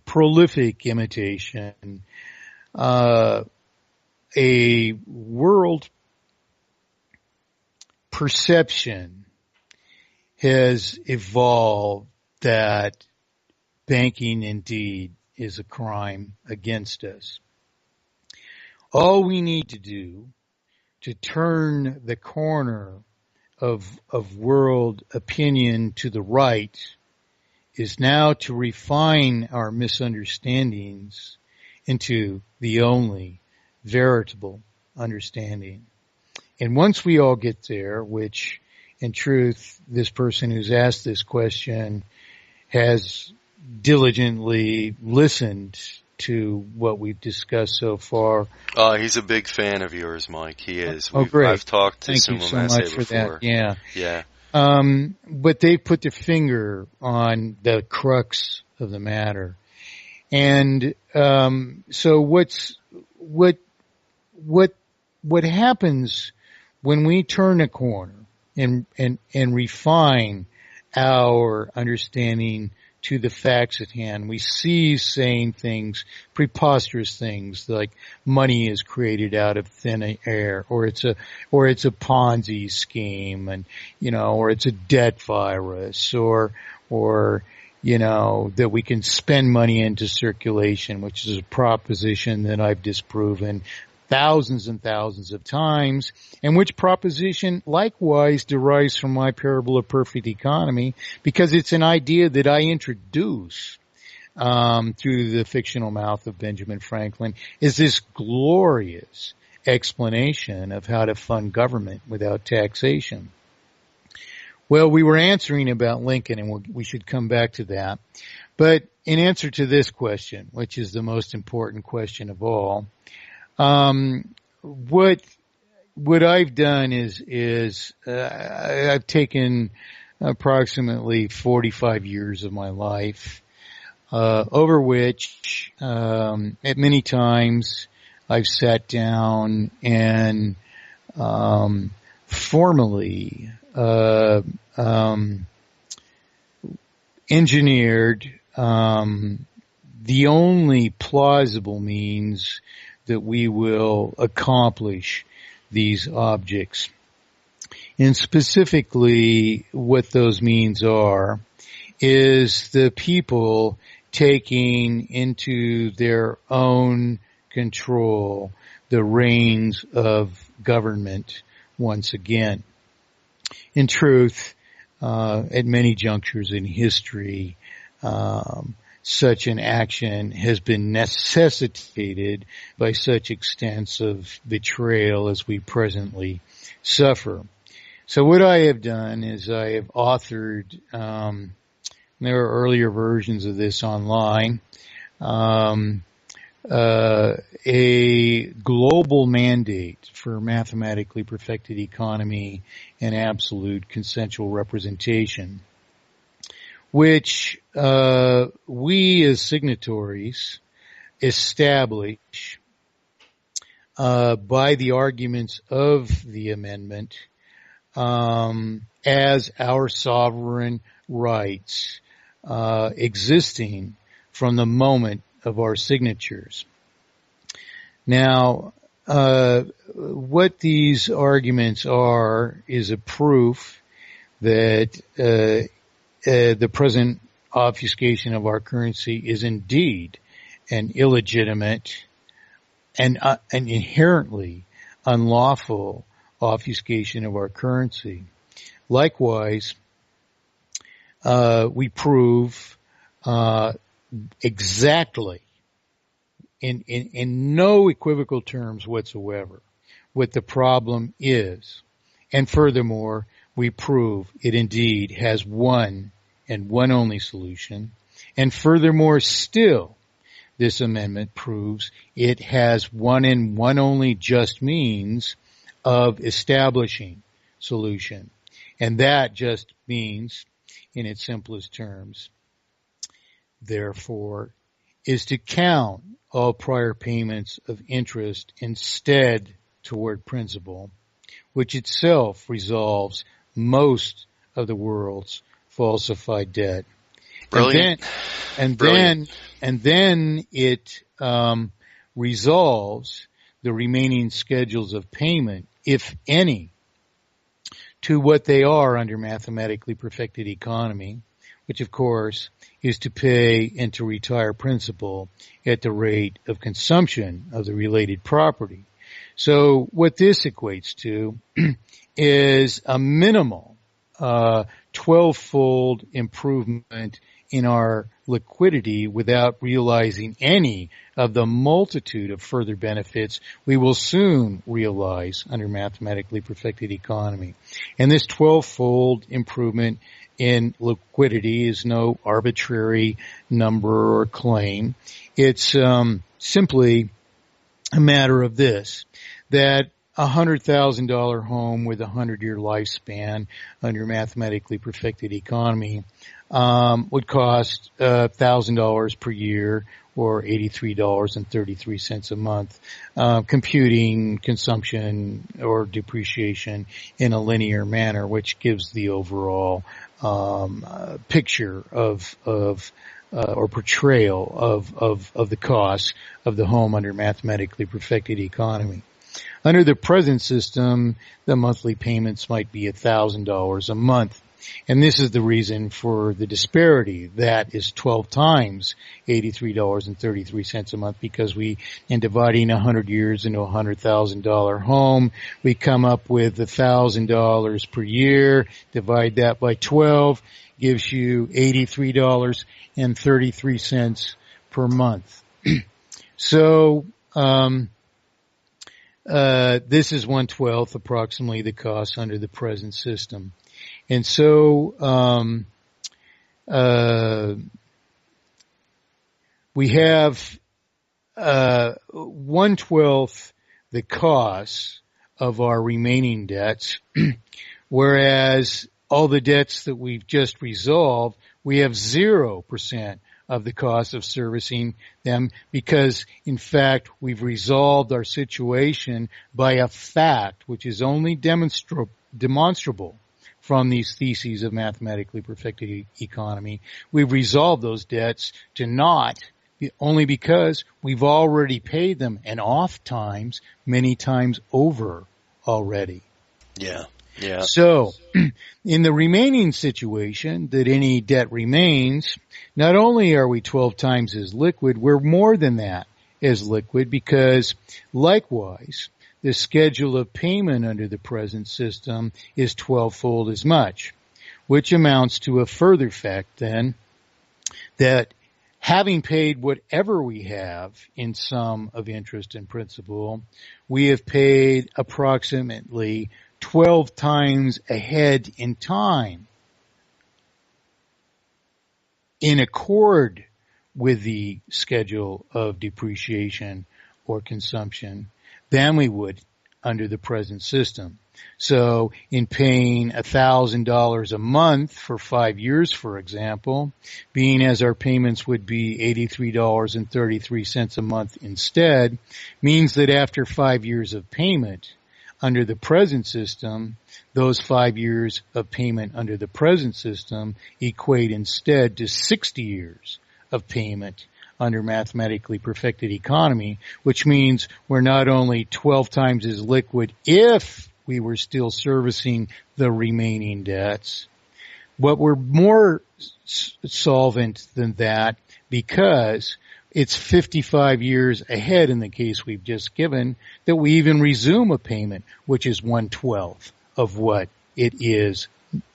prolific imitation, a world perception has evolved that banking indeed is a crime against us. All we need to do to turn the corner of world opinion to the right is now to refine our misunderstandings into the only veritable understanding. And once we all get there, which in truth, this person who's asked this question has diligently listened to what we've discussed so far. He's a big fan of yours, Mike. He is. Great. I've talked to Thank you so much for before. that. Yeah. Yeah. But they put their finger on the crux of the matter. And so what happens when we turn a corner and refine our understanding to the facts at hand? We cease saying things, preposterous things like money is created out of thin air, or it's a Ponzi scheme, and or it's a debt virus, or that we can spend money into circulation, which is a proposition that I've disproven thousands and thousands of times, and which proposition likewise derives from my parable of perfect economy, because it's an idea that I introduce through the fictional mouth of Benjamin Franklin, is this glorious explanation of how to fund government without taxation. Well, we were answering about Lincoln, and we should come back to that. But in answer to this question, which is the most important question of all, what I've done is I've taken approximately 45 years of my life, over which at many times I've sat down and formally engineered the only plausible means that we will accomplish these objects. And specifically what those means is the people taking into their own control the reins of government once again. In truth, at many junctures in history, such an action has been necessitated by such extensive betrayal as we presently suffer. So what I have done is I have authored, there are earlier versions of this online, a global mandate for mathematically perfected economy and absolute consensual representation, which we as signatories establish by the arguments of the amendment as our sovereign rights existing from the moment of our signatures. Now, what these arguments are is a proof that the present obfuscation of our currency is indeed an illegitimate and inherently unlawful obfuscation of our currency. Likewise, we prove exactly in no equivocal terms whatsoever what the problem is. And furthermore, we prove it indeed has one and one only solution. And furthermore still, this amendment proves it has one and one only just means of establishing solution. And that just means, in its simplest terms, therefore, is to count all prior payments of interest instead toward principal, which itself resolves most of the world's falsified debt. Brilliant. And then it resolves the remaining schedules of payment, if any, to what they are under mathematically perfected economy, which of course is to pay and to retire principal at the rate of consumption of the related property. So what this equates to is a minimal 12-fold improvement in our liquidity without realizing any of the multitude of further benefits we will soon realize under mathematically perfected economy. And this 12-fold improvement in liquidity is no arbitrary number or claim. It's simply a matter of this, that a $100,000 home with a 100-year lifespan under mathematically perfected economy would cost $1,000 per year or $83.33 a month, computing consumption or depreciation in a linear manner, which gives the overall picture of or portrayal of the cost of the home under mathematically perfected economy. Under the present system, the monthly payments might be $1,000 a month. And this is the reason for the disparity. That is 12 times $83.33 a month, because in dividing 100 years into a $100,000 home, we come up with $1,000 per year. Divide that by 12, gives you $83.33 per month. So, this is 1/12 approximately the cost under the present system. And so, we have, 1/12 the cost of our remaining debts, whereas all the debts that we've just resolved, we have 0% of the cost of servicing them, because in fact we've resolved our situation by a fact which is only demonstrable from these theses of mathematically perfected economy. We've resolved those debts to naught only because we've already paid them, and oft times, many times over already. Yeah. Yeah. So, in the remaining situation that any debt remains, not only are we 12 times as liquid, we're more than that as liquid because likewise, the schedule of payment under the present system is 12-fold as much, which amounts to a further fact then that having paid whatever we have in sum of interest and principal, we have paid approximately 12 times ahead in time in accord with the schedule of depreciation or consumption than we would under the present system. So in paying $1,000 a month for 5 years, for example, being as our payments would be $83.33 a month instead, means that after 5 years of payment under the present system, those 5 years of payment under the present system equate instead to 60 years of payment under mathematically perfected economy, which means we're not only 12 times as liquid if we were still servicing the remaining debts, but we're more solvent than that because it's 55 years ahead in the case we've just given that we even resume a payment, which is 1/12 of what it is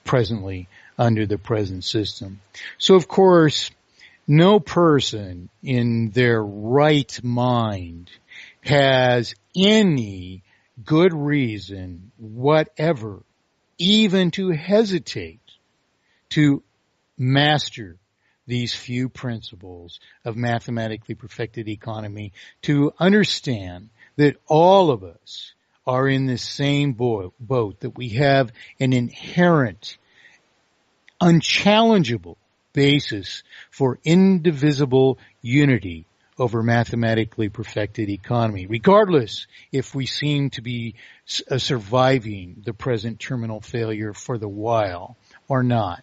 presently under the present system. So, of course, no person in their right mind has any good reason whatever even to hesitate to master these few principles of mathematically perfected economy, to understand that all of us are in the same boat, that we have an inherent, unchallengeable basis for indivisible unity over mathematically perfected economy, regardless if we seem to be surviving the present terminal failure for the while or not.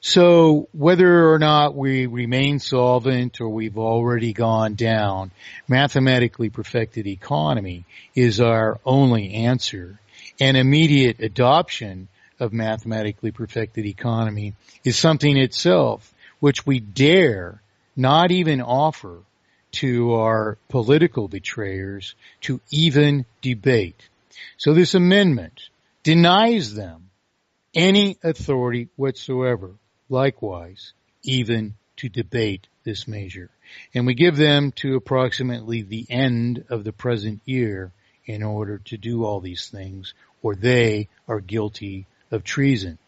So whether or not we remain solvent or we've already gone down, mathematically perfected economy is our only answer. And immediate adoption of mathematically perfected economy is something itself which we dare not even offer to our political betrayers to even debate. So this amendment denies them any authority whatsoever, likewise, even to debate this measure. And we give them to approximately the end of the present year in order to do all these things, or they are guilty of treason.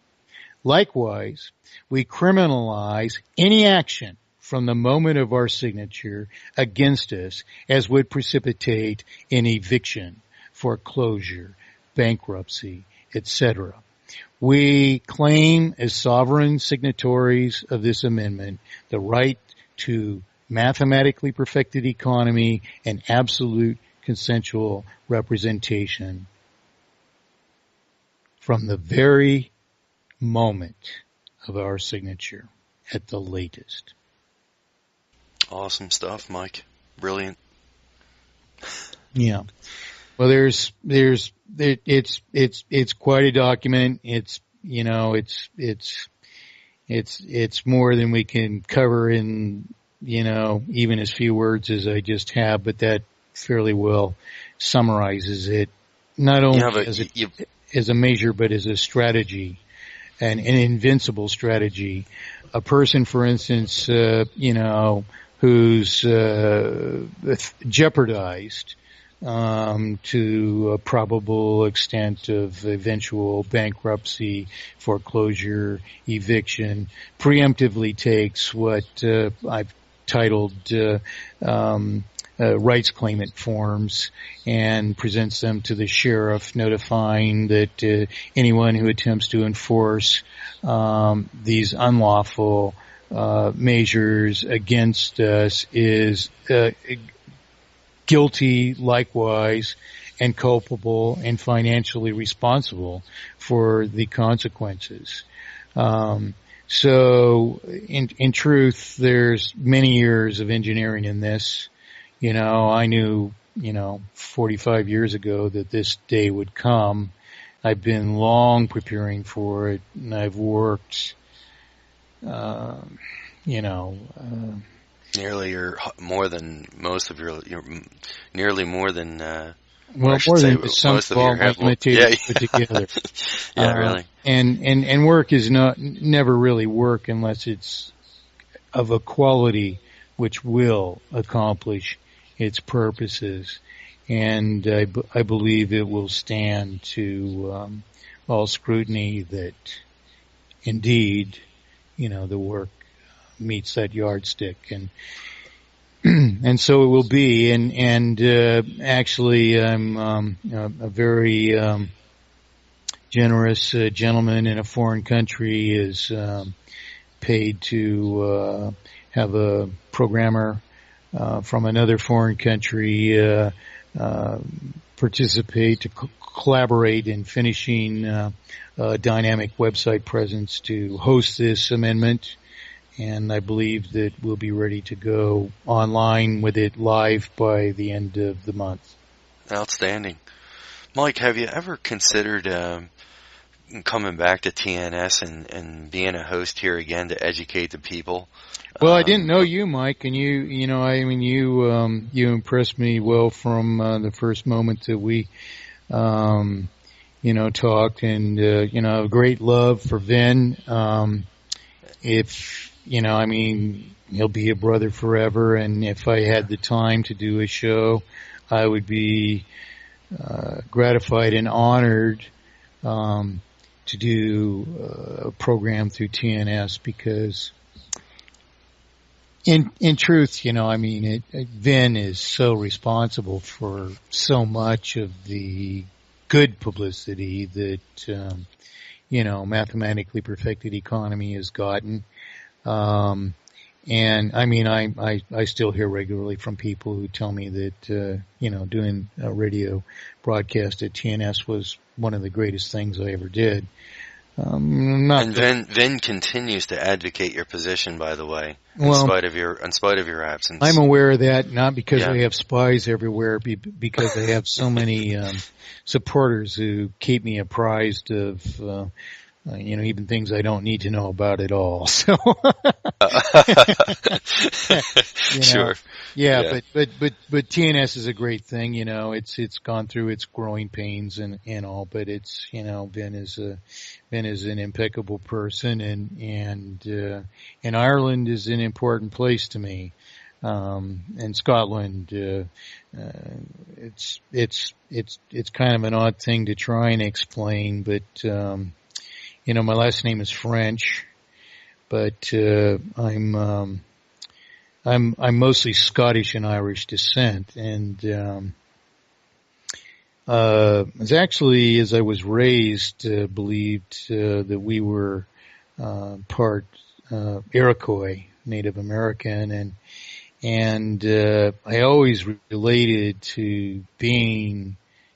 Likewise, we criminalize any action from the moment of our signature against us as would precipitate an eviction, foreclosure, bankruptcy, etc. We claim as sovereign signatories of this amendment the right to mathematically perfected economy and absolute consensual representation from the very moment of our signature at the latest. Awesome stuff, Mike. Brilliant. Yeah. Well, it's quite a document. It's more than we can cover in, even as few words as I just have, but that fairly well summarizes it, not only as a measure, but as a strategy, an invincible strategy. A person, for instance, who's jeopardized to a probable extent of eventual bankruptcy, foreclosure, eviction, preemptively takes what I've titled rights claimant forms and presents them to the sheriff, notifying that anyone who attempts to enforce these unlawful measures against us is guilty likewise and culpable and financially responsible for the consequences. So in truth, there's many years of engineering in this. I knew, 45 years ago that this day would come. I've been long preparing for it, and I've worked, Nearly more than most of your nearly more than, or I well, should more say than the sum most of of your all my have, yeah, imitators put together. yeah, really. And work is never really work unless it's of a quality which will accomplish its purposes. And I believe it will stand to all scrutiny that indeed, the work meets that yardstick. And so it will be. And actually, I'm a very generous gentleman in a foreign country is paid to have a programmer from another foreign country participate to collaborate in finishing a dynamic website presence to host this amendment. And I believe that we'll be ready to go online with it live by the end of the month. Outstanding. Mike, have you ever considered coming back to TNS and being a host here again to educate the people? Well, I didn't know you, Mike, and you impressed me well from the first moment that we, talked, and a great love for Vin. He'll be a brother forever, and if I had the time to do a show, I would be gratified and honored to do a program through TNS, because in truth, Vin is so responsible for so much of the good publicity that mathematically perfected economy has gotten. And I still hear regularly from people who tell me that, doing a radio broadcast at TNS was one of the greatest things I ever did. And Vin continues to advocate your position, by the way, in spite of your absence. I'm aware of that, not because I have spies everywhere, because I have so many supporters who keep me apprised of even things I don't need to know about at all. So, Sure. Yeah, but TNS is a great thing. It's gone through its growing pains and all, but it's, Ben is an impeccable person, and Ireland is an important place to me. And Scotland, it's kind of an odd thing to try and explain, but, my last name is French, but I'm mostly Scottish and Irish descent, and it's actually, as I was raised, believed that we were part Iroquois, Native American, and I always related to being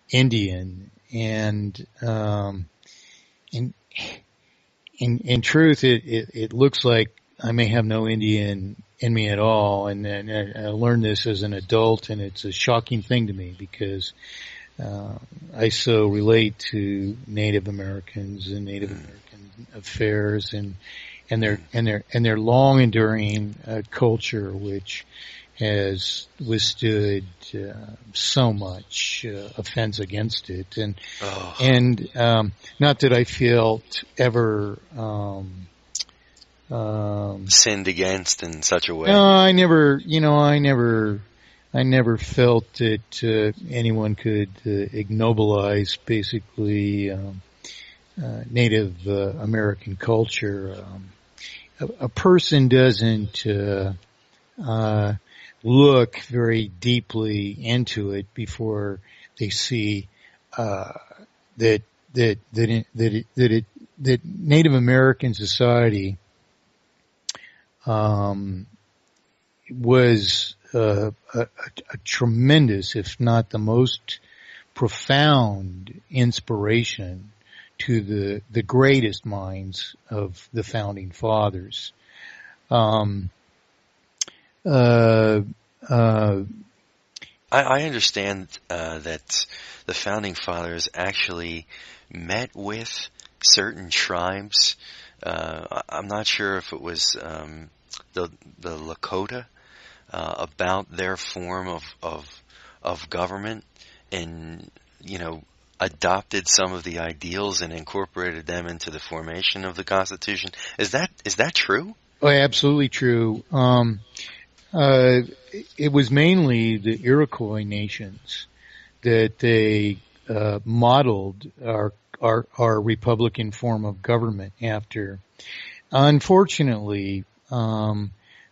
Indian, and in truth, it looks like I may have no Indian in me at all, and I learned this as an adult, and it's a shocking thing to me, because I so relate to Native Americans and Native American affairs, and their long enduring culture, which has withstood so much offense against it, and not that I felt ever sinned against in such a way. No, I never felt that anyone could ignobilize basically Native American culture. A person doesn't look very deeply into it before they see that Native American society was a tremendous, if not the most profound inspiration to the greatest minds of the founding fathers. I understand that the founding fathers actually met with certain tribes. I'm not sure if it was the Lakota about their form of government, and adopted some of the ideals and incorporated them into the formation of the Constitution. Is that true? Oh, absolutely true. It was mainly the Iroquois nations that they modeled our republican form of government after. Unfortunately,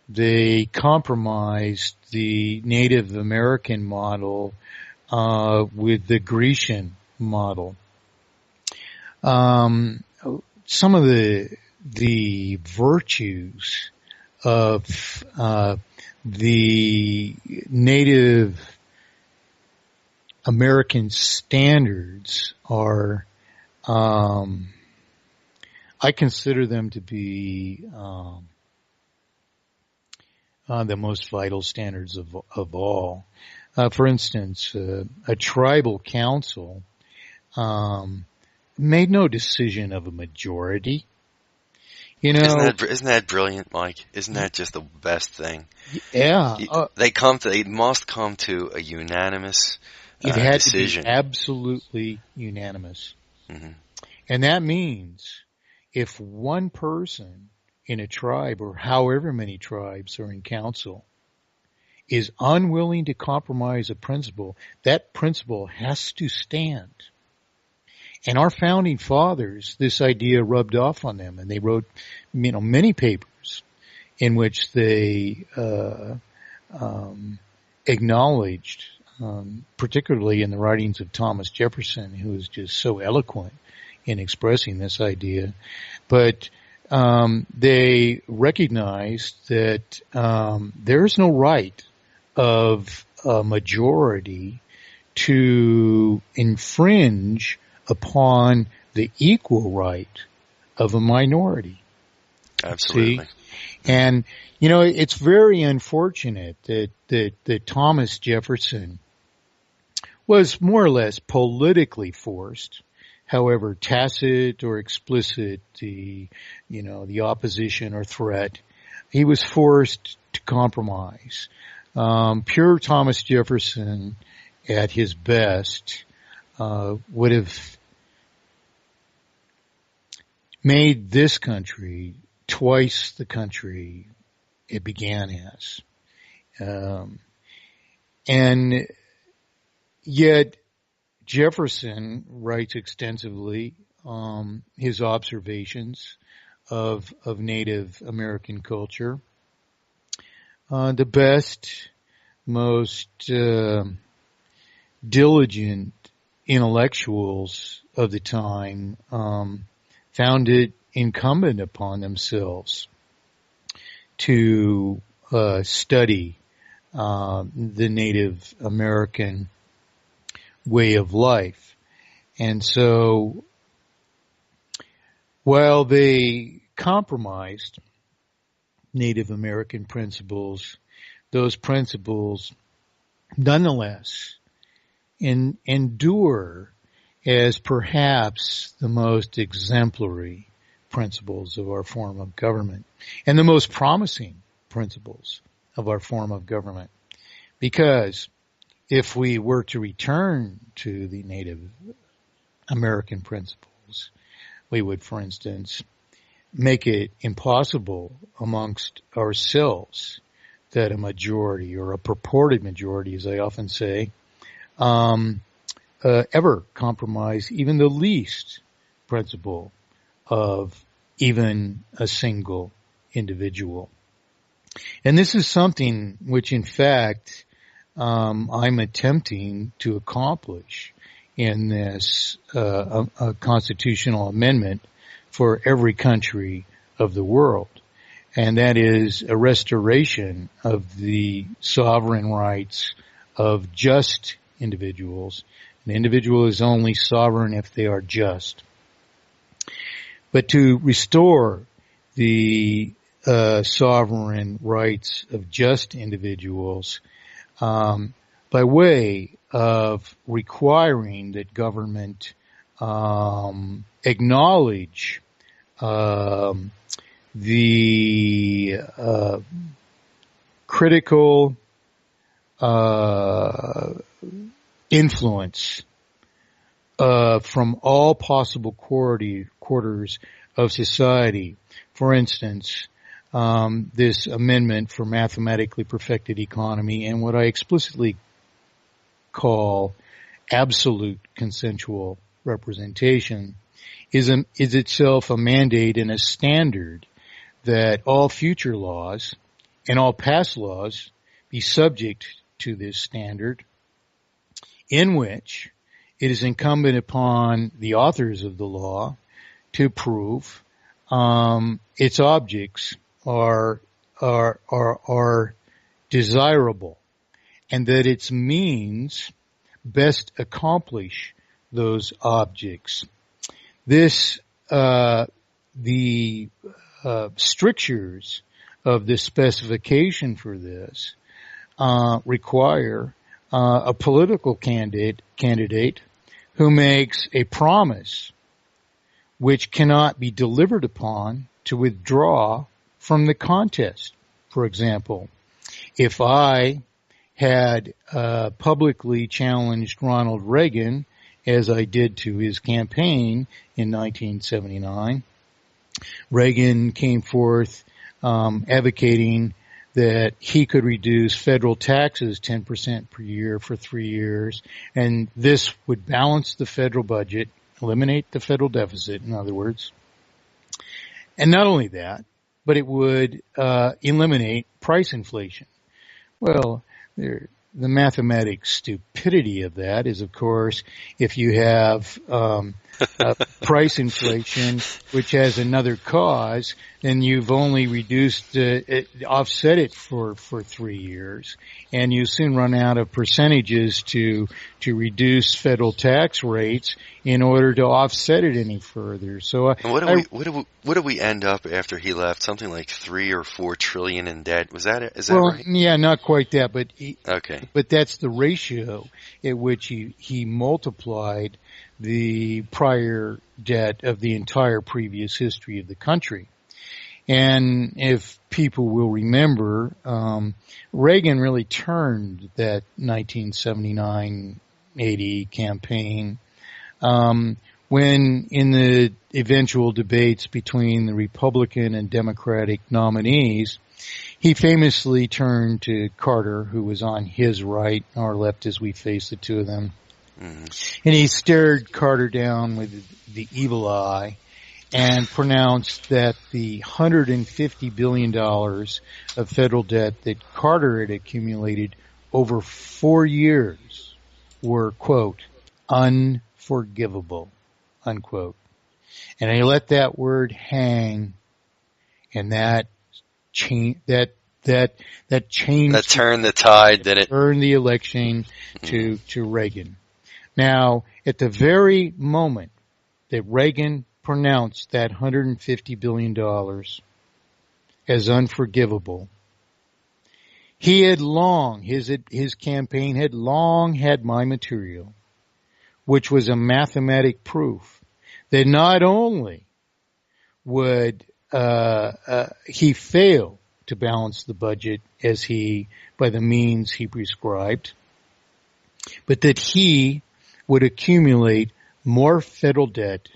they compromised the Native American model with the Grecian model. Some of the virtues of the Native American standards are, I consider them to be the most vital standards of all. For instance, a tribal council made no decision of a majority. Isn't that brilliant, Mike? Isn't that just the best thing? Yeah. They must come to a unanimous it had decision. To be absolutely unanimous. Mm-hmm. And that means if one person in a tribe, or however many tribes are in council, is unwilling to compromise a principle, that principle has to stand. And our founding fathers, this idea rubbed off on them, and they wrote, many papers in which they acknowledged, particularly in the writings of Thomas Jefferson, who was just so eloquent in expressing this idea, but they recognized that there's no right of a majority to infringe upon the equal right of a minority. Absolutely. See? And, it's very unfortunate that Thomas Jefferson was more or less politically forced, however tacit or explicit the opposition or threat, he was forced to compromise. Pure Thomas Jefferson at his best would have made this country twice the country it began as. And yet Jefferson writes extensively his observations of Native American culture. The best, most diligent intellectuals of the time found it incumbent upon themselves to study the Native American way of life. And so while they compromised Native American principles, those principles nonetheless endure as perhaps the most exemplary principles of our form of government and the most promising principles of our form of government. Because if we were to return to the Native American principles, we would, for instance, make it impossible amongst ourselves that a majority, or a purported majority, as I often say, ever compromise even the least principle of even a single individual. And this is something which, in fact, I'm attempting to accomplish in this a constitutional amendment for every country of the world. And that is a restoration of the sovereign rights of just individuals. An individual is only sovereign if they are just. But to restore the sovereign rights of just individuals, by way of requiring that government acknowledge the critical influence from all possible quarters of society. For instance, this amendment for mathematically perfected economy and what I explicitly call absolute consensual representation is itself a mandate and a standard that all future laws and all past laws be subject to this standard, in which it is incumbent upon the authors of the law to prove its objects are desirable, and that its means best accomplish those objects. This the strictures of the specification for this require a political candidate who makes a promise which cannot be delivered upon to withdraw from the contest. For example, if I had publicly challenged Ronald Reagan, as I did to his campaign in 1979, Reagan came forth advocating that he could reduce federal taxes 10% per year for 3 years, and this would balance the federal budget, eliminate the federal deficit, in other words. And not only that, but it would eliminate price inflation. Well, the mathematic stupidity of that is, of course, if you have price inflation, which has another cause, then you've only offset it for 3 years, and you soon run out of percentages to reduce federal tax rates in order to offset it any further. So, what do we end up after he left? Something like 3 or 4 trillion in debt. Was that it? Is that right? Yeah, not quite that, but okay. But that's the ratio at which he multiplied the prior debt of the entire previous history of the country. And if people will remember, Reagan really turned that 1979-80 campaign when in the eventual debates between the Republican and Democratic nominees, he famously turned to Carter, who was on his right, our left as we faced the two of them. Mm-hmm. And he stared Carter down with the evil eye and pronounced that the $150 billion of federal debt that Carter had accumulated over 4 years were, quote, unforgivable, unquote. And I let that word hang, and that turned the tide, did it? Turned the election to Reagan. Now, at the very moment that Reagan pronounced that $150 billion as unforgivable, he had long, his campaign had long had my material, which was a mathematic proof that not only would he fail to balance the budget by the means he prescribed, but that he would accumulate more federal debt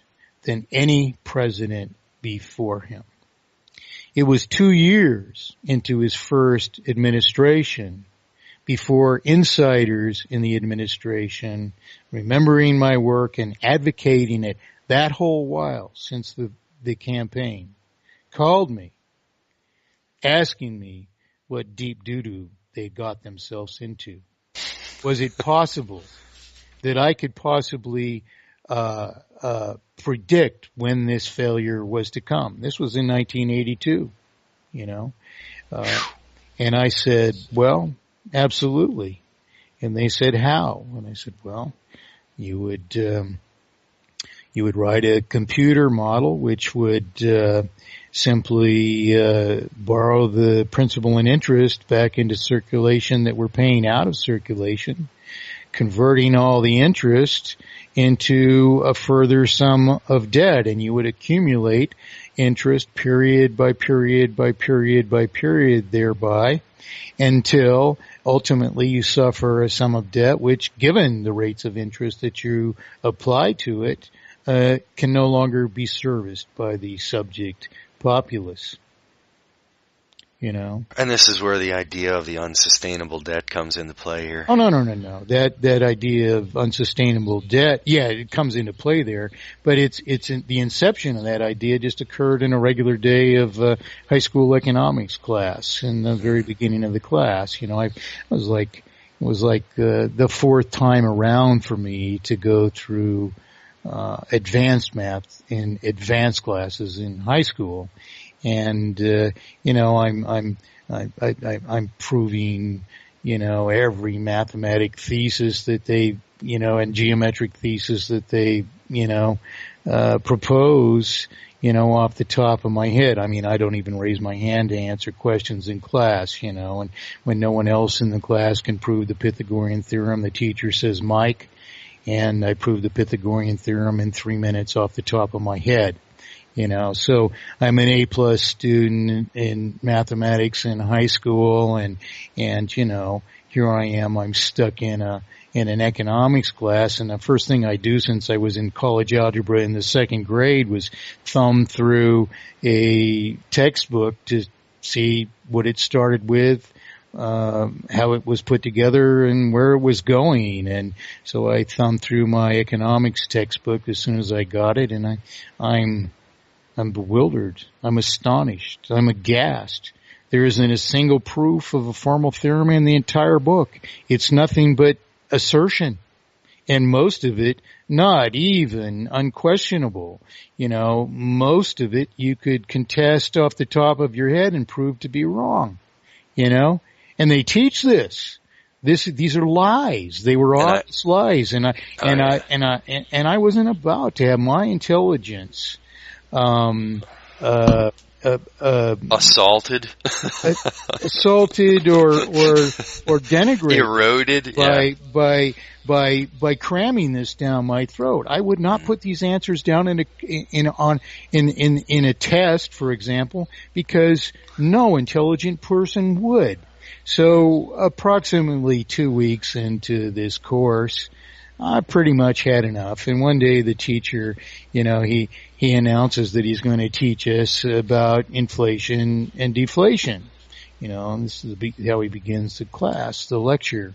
than any president before him. It was 2 years into his first administration before insiders in the administration, remembering my work and advocating it that whole while since the campaign, called me, asking me what deep doo-doo they got themselves into. Was it possible that I could possibly predict when this failure was to come? This was in 1982, and I said, well, absolutely. And they said, how? And I said, well, you would write a computer model which would simply borrow the principal and interest back into circulation that we're paying out of circulation, converting all the interest into a further sum of debt, and you would accumulate interest period by period by period by period thereby until ultimately you suffer a sum of debt which, given the rates of interest that you apply to it, can no longer be serviced by the subject populace. You know. And this is where the idea of the unsustainable debt comes into play here. Oh, no. That idea of unsustainable debt, yeah, it comes into play there, but the inception of that idea just occurred in a regular day of high school economics class in the very beginning of the class. You know, it was like the fourth time around for me to go through advanced math in advanced classes in high school. And, you know, I'm proving, you know, every mathematic thesis that they, you know, and geometric thesis that they, you know, propose, you know, off the top of my head. I mean, I don't even raise my hand to answer questions in class, you know, and when no one else in the class can prove the Pythagorean theorem, the teacher says, Mike, and I prove the Pythagorean theorem in 3 minutes off the top of my head. You know, so I'm an A+ student in mathematics in high school, and you know, here I am. I'm stuck in an economics class, and the first thing I do since I was in college algebra in the second grade was thumb through a textbook to see what it started with, how it was put together, and where it was going. And so I thumbed through my economics textbook as soon as I got it, and I'm bewildered. I'm astonished. I'm aghast. There isn't a single proof of a formal theorem in the entire book. It's nothing but assertion. And most of it not even unquestionable. You know, most of it you could contest off the top of your head and prove to be wrong. You know? And they teach this. These are lies. They were honest lies. And I wasn't about to have my intelligence assaulted or denigrated, eroded by cramming this down my throat. I would not put these answers down in a test, for example, because no intelligent person would. So approximately 2 weeks into this course, I pretty much had enough. And one day the teacher, you know, he announces that he's going to teach us about inflation and deflation. You know, and this is how he begins the lecture.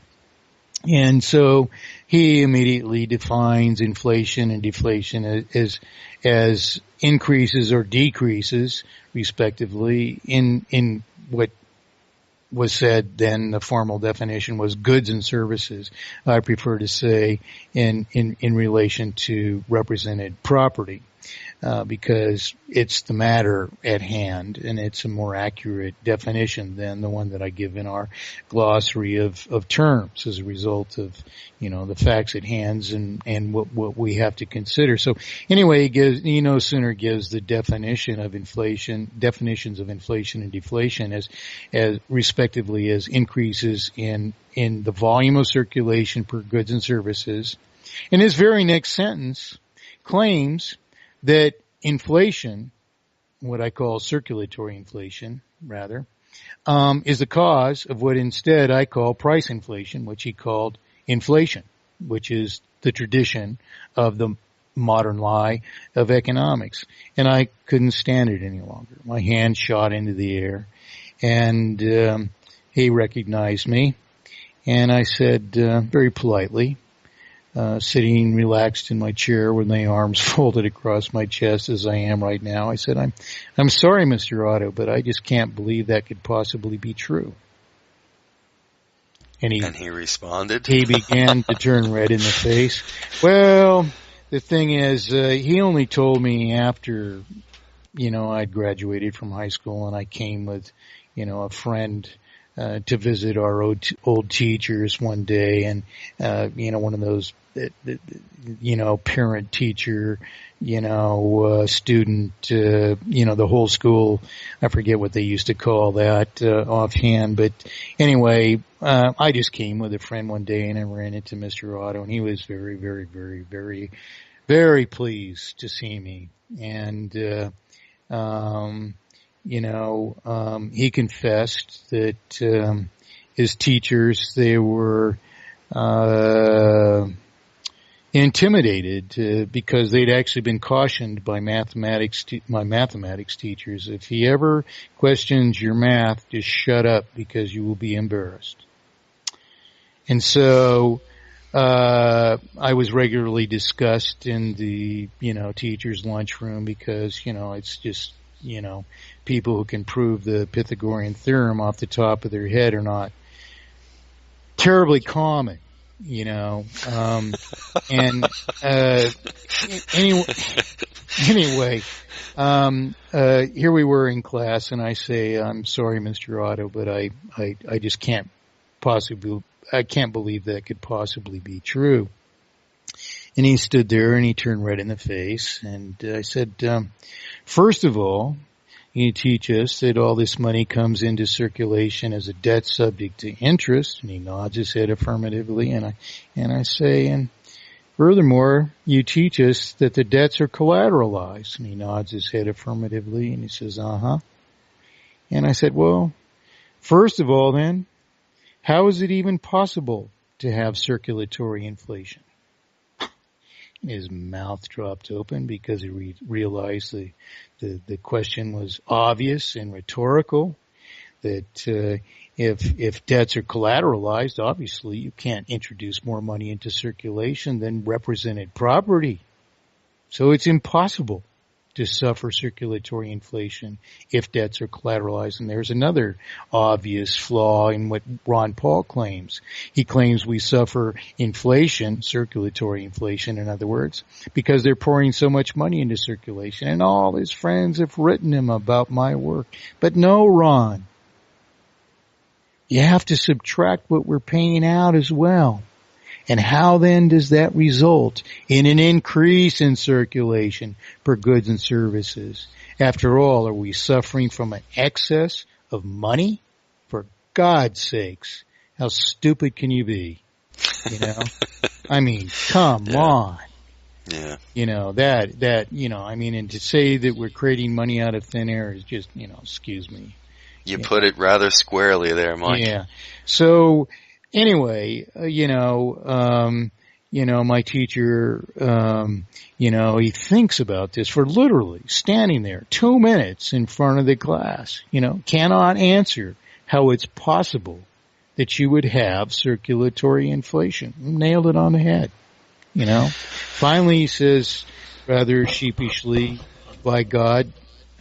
And so he immediately defines inflation and deflation as increases or decreases, respectively, in what was said then the formal definition was goods and services. I prefer to say in relation to represented property, because it's the matter at hand and it's a more accurate definition than the one that I give in our glossary of terms as a result of, you know, the facts at hand and what we have to consider. So anyway, he no sooner gives the definitions of inflation and deflation as respectively as increases in the volume of circulation per goods and services. In his very next sentence claims that inflation, what I call circulatory inflation, rather, is the cause of what instead I call price inflation, which he called inflation, which is the tradition of the modern lie of economics. And I couldn't stand it any longer. My hand shot into the air, and he recognized me, and I said very politely, sitting relaxed in my chair with my arms folded across my chest as I am right now, I said, I'm sorry, Mr. Otto, but I just can't believe that could possibly be true. And he responded? He began to turn red in the face. Well, the thing is, he only told me after, you know, I'd graduated from high school and I came with, you know, a friend to visit our old teachers one day, and one of those parent teacher, student, the whole school. I forget what they used to call that offhand, but anyway, I just came with a friend one day and I ran into Mr. Otto, and he was very, very, very, very, very pleased to see me. And he confessed that his teachers, they were intimidated because they'd actually been cautioned by my mathematics teachers. If he ever questions your math, just shut up because you will be embarrassed. And so I was regularly discussed in the teachers' lunchroom because it's just people who can prove the Pythagorean theorem off the top of their head are not terribly common. Anyway, here we were in class, and I say, "I'm sorry, Mr. Otto, but I just can't believe that could possibly be true." And he stood there and he turned red in the face, and I said, "First of all, you teach us that all this money comes into circulation as a debt subject to interest," and he nods his head affirmatively, and I say, "And furthermore, you teach us that the debts are collateralized," and he nods his head affirmatively, and he says, "Uh-huh." And I said, "Well, first of all then, how is it even possible to have circulatory inflation?" His mouth dropped open because he realized the question was obvious and rhetorical, that if debts are collateralized, obviously you can't introduce more money into circulation than represented property. So it's impossible to suffer circulatory inflation if debts are collateralized. And there's another obvious flaw in what Ron Paul claims. He claims we suffer inflation, circulatory inflation in other words, because they're pouring so much money into circulation. And all his friends have written him about my work. But no, Ron, you have to subtract what we're paying out as well. And how then does that result in an increase in circulation for goods and services? After all, are we suffering from an excess of money? For God's sakes, how stupid can you be? I mean, come on. Yeah. And to say that we're creating money out of thin air is just, excuse me. You put it rather squarely there, Mike. Yeah. So, anyway, my teacher, he thinks about this for literally standing there 2 minutes in front of the class, cannot answer how it's possible that you would have circulatory inflation. Nailed it on the head, Finally, he says rather sheepishly, "By God,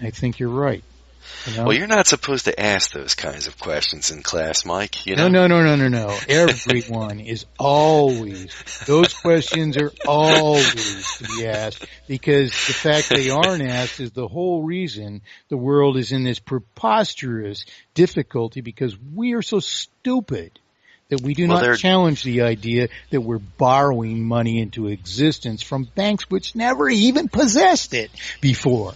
I think you're right." Well, you're not supposed to ask those kinds of questions in class, Mike. No. Everyone is always, those questions are always to be asked, because the fact they aren't asked is the whole reason the world is in this preposterous difficulty, because we are so stupid that we do not challenge the idea that we're borrowing money into existence from banks which never even possessed it before.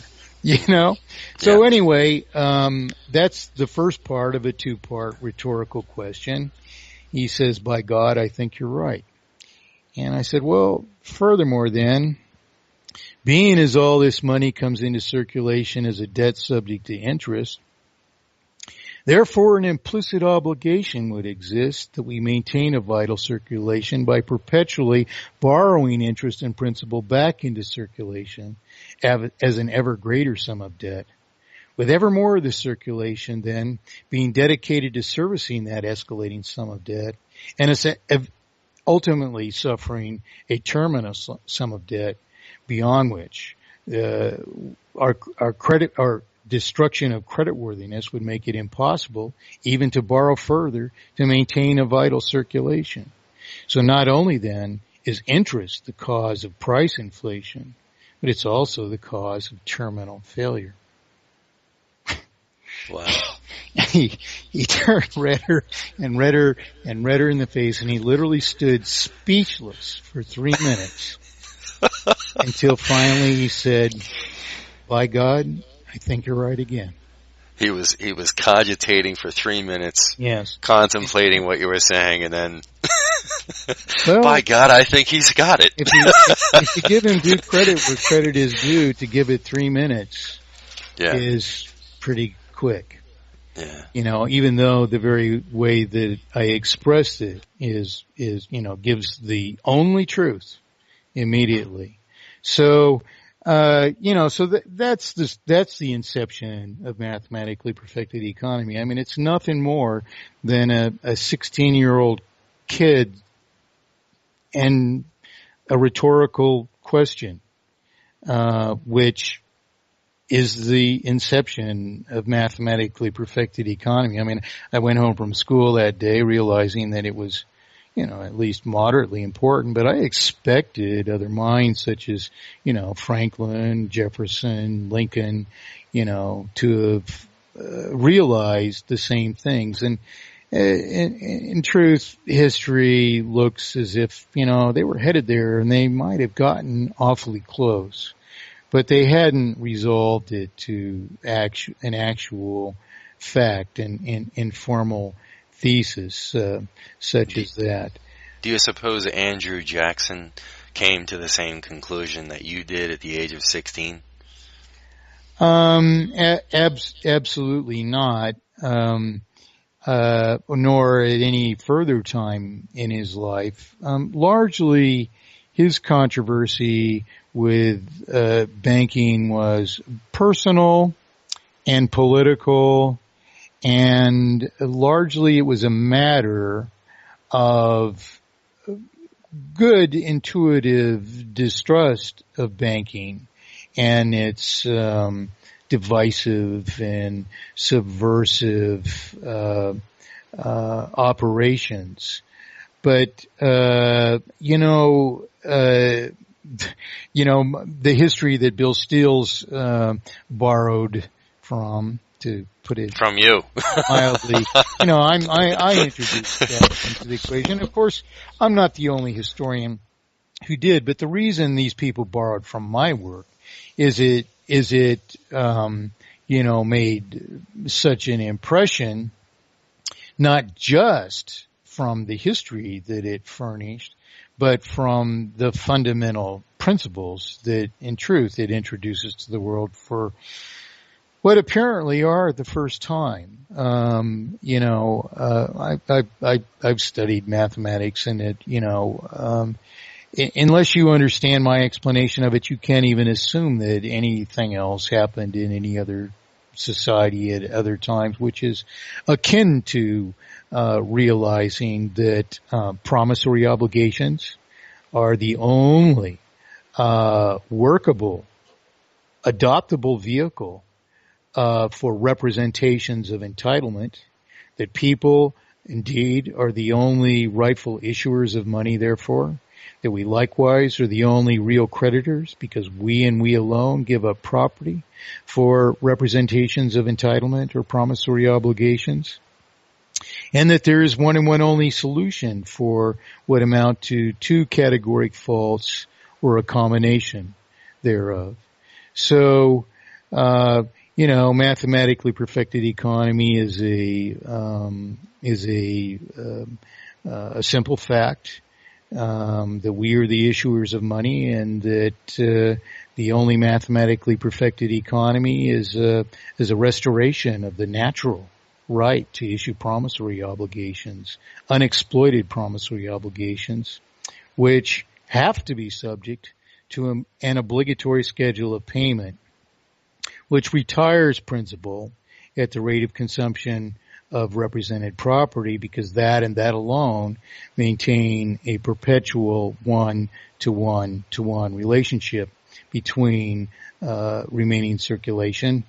So anyway, that's the first part of a two-part rhetorical question. He says, "By God, I think you're right." And I said, "Well, furthermore then, being as all this money comes into circulation as a debt subject to interest, therefore an implicit obligation would exist that we maintain a vital circulation by perpetually borrowing interest and principal back into circulation as an ever greater sum of debt, with ever more of the circulation then being dedicated to servicing that escalating sum of debt, and ultimately suffering a terminus sum of debt beyond which our destruction of creditworthiness would make it impossible even to borrow further to maintain a vital circulation. So not only then is interest the cause of price inflation, but it's also the cause of terminal failure." Wow. he turned redder and redder and redder in the face, and he literally stood speechless for 3 minutes until finally he said, "By God, I think you're right again." He was cogitating for 3 minutes, Yes, contemplating what you were saying, and then, well, by God, I think he's got it. if you give him due credit where credit is due, to give it 3 minutes is pretty quick. Yeah. Even though the very way that I expressed it is gives the only truth immediately. So, that's the inception of mathematically perfected economy. I mean, it's nothing more than a 16-year-old kid and a rhetorical question, which is the inception of mathematically perfected economy. I mean, I went home from school that day realizing that it was, at least moderately important, but I expected other minds such as, Franklin, Jefferson, Lincoln, to have realized the same things. And in truth, history looks as if, they were headed there and they might have gotten awfully close. But they hadn't resolved it to an actual fact and informal thesis such as that. Do you suppose Andrew Jackson came to the same conclusion that you did at the age of 16? Absolutely not. Nor at any further time in his life. Largely, his controversy with banking was personal and political, and largely it was a matter of good intuitive distrust of banking and its divisive and subversive operations. But the history that Bill Steele's borrowed from, to put it from you mildly, I introduced that into the equation. Of course, I'm not the only historian who did, but the reason these people borrowed from my work is it made such an impression, not just from the history that it furnished, but from the fundamental principles that, in truth, it introduces to the world for what apparently are the first time. I've studied mathematics, and it, unless you understand my explanation of it, you can't even assume that anything else happened in any other society at other times, which is akin to realizing that promissory obligations are the only workable, adoptable vehicle for representations of entitlement, that people indeed are the only rightful issuers of money, therefore, that we likewise are the only real creditors because we and we alone give up property for representations of entitlement or promissory obligations, and that there is one and one only solution for what amount to two categoric faults or a combination thereof. So, mathematically perfected economy is a simple fact. That we are the issuers of money, and that the only mathematically perfected economy is a restoration of the natural right to issue promissory obligations, unexploited promissory obligations, which have to be subject to an obligatory schedule of payment, which retires principal at the rate of consumption of represented property, because that and that alone maintain a perpetual one-to-one-to-one relationship between remaining circulation,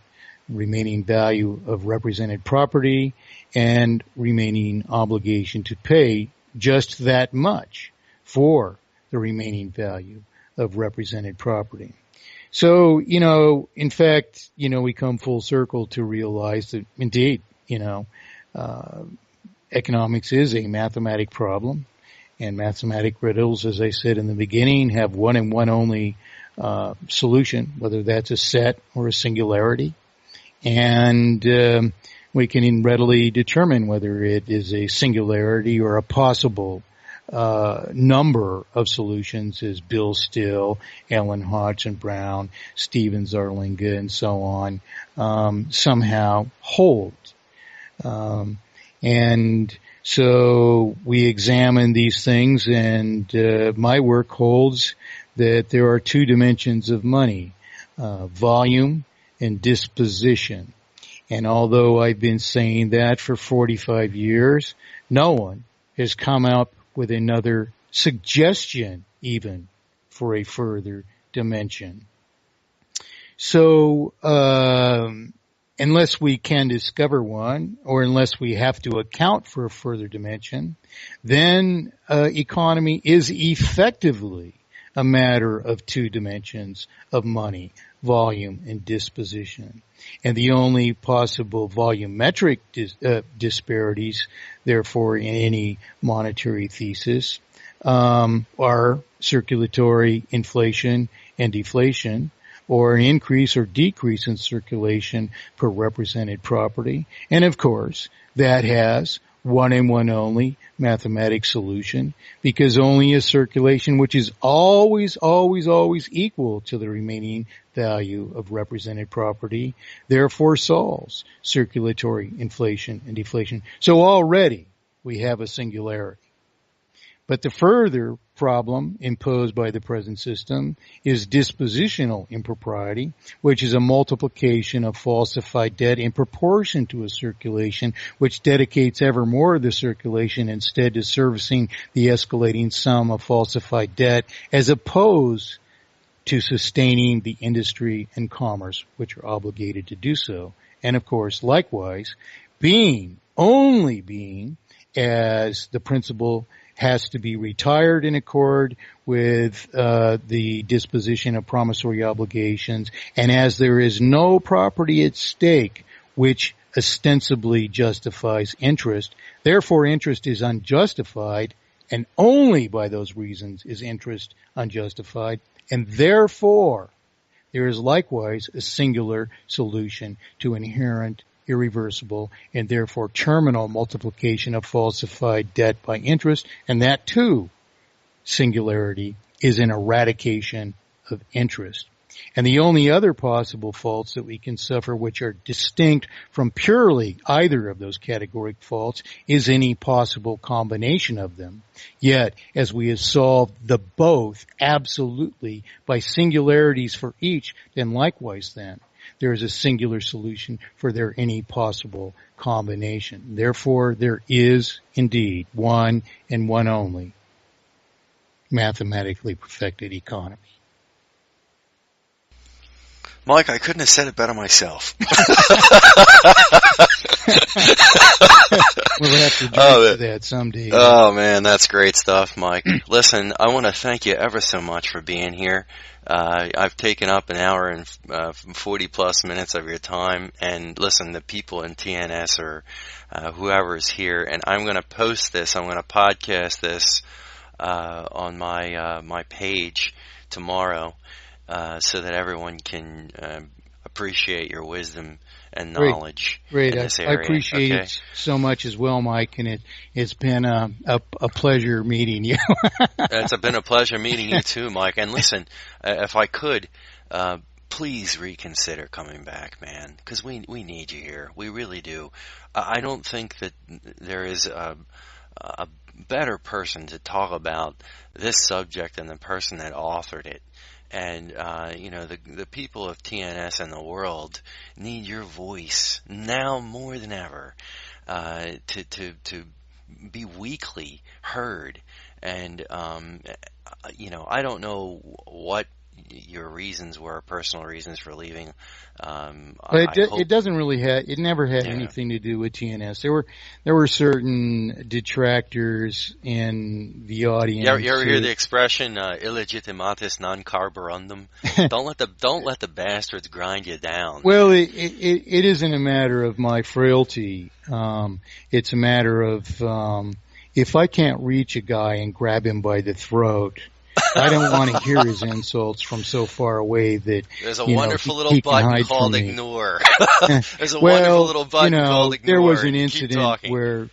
remaining value of represented property, and remaining obligation to pay just that much for the remaining value of represented property. So, in fact, we come full circle to realize that indeed You know, uh, economics is a mathematic problem, and mathematic riddles, as I said in the beginning, have one and one only solution, whether that's a set or a singularity. And we can readily determine whether it is a singularity or a possible number of solutions, as Bill Still, Ellen Hodgson Brown, Steven Zarlinga, and so on somehow hold. And so we examine these things, and my work holds that there are two dimensions of money, volume and disposition. And although I've been saying that for 45 years, no one has come up with another suggestion even for a further dimension. So, unless we can discover one, or unless we have to account for a further dimension, then economy is effectively a matter of two dimensions of money, volume and disposition. And the only possible volumetric disparities, therefore, in any monetary thesis are circulatory inflation and deflation, or an increase or decrease in circulation per represented property. And of course, that has one and one only mathematic solution, because only a circulation which is always, always, always equal to the remaining value of represented property therefore solves circulatory inflation and deflation. So already we have a singularity. But the further problem imposed by the present system is dispositional impropriety, which is a multiplication of falsified debt in proportion to a circulation, which dedicates ever more of the circulation instead to servicing the escalating sum of falsified debt, as opposed to sustaining the industry and commerce, which are obligated to do so. And of course, likewise, only being as the principle has to be retired in accord with the disposition of promissory obligations, and as there is no property at stake which ostensibly justifies interest, therefore interest is unjustified, and only by those reasons is interest unjustified, and therefore there is likewise a singular solution to inherent, irreversible, and therefore terminal multiplication of falsified debt by interest, and that too, singularity, is an eradication of interest. And the only other possible faults that we can suffer, which are distinct from purely either of those categoric faults, is any possible combination of them. Yet, as we have solved the both absolutely by singularities for each, then likewise then, there is a singular solution for their any possible combination. Therefore, there is indeed one and one only mathematically perfected economy. Mike, I couldn't have said it better myself. We'll have to do that someday. Oh, man, that's great stuff, Mike. Listen, I want to thank you ever so much for being here. I've taken up an hour and 40 plus minutes of your time, and listen, the people in TNS or whoever is here, and I'm going to post this, I'm going to podcast this on my page tomorrow, so that everyone can appreciate your wisdom and knowledge in this area. I appreciate it so much as well, Mike, and it's been a pleasure meeting you. It's been a pleasure meeting you too, Mike. And listen, if I could, please reconsider coming back, man, because we need you here. We really do. I don't think that there is a better person to talk about this subject than the person that authored it. And, the people of TNS and the world need your voice now more than ever, to be weekly heard. And, I don't know what your reasons were, personal reasons for leaving. But it doesn't really have. It never had anything to do with TNS. There were certain detractors in the audience. You ever hear the expression "illegitimatis non carborundum"? don't let the bastards grind you down. Well, it isn't a matter of my frailty. It's a matter of if I can't reach a guy and grab him by the throat, I don't want to hear his insults from so far away that there's a wonderful little button called ignore. There's a wonderful little button called ignore. There was an incident where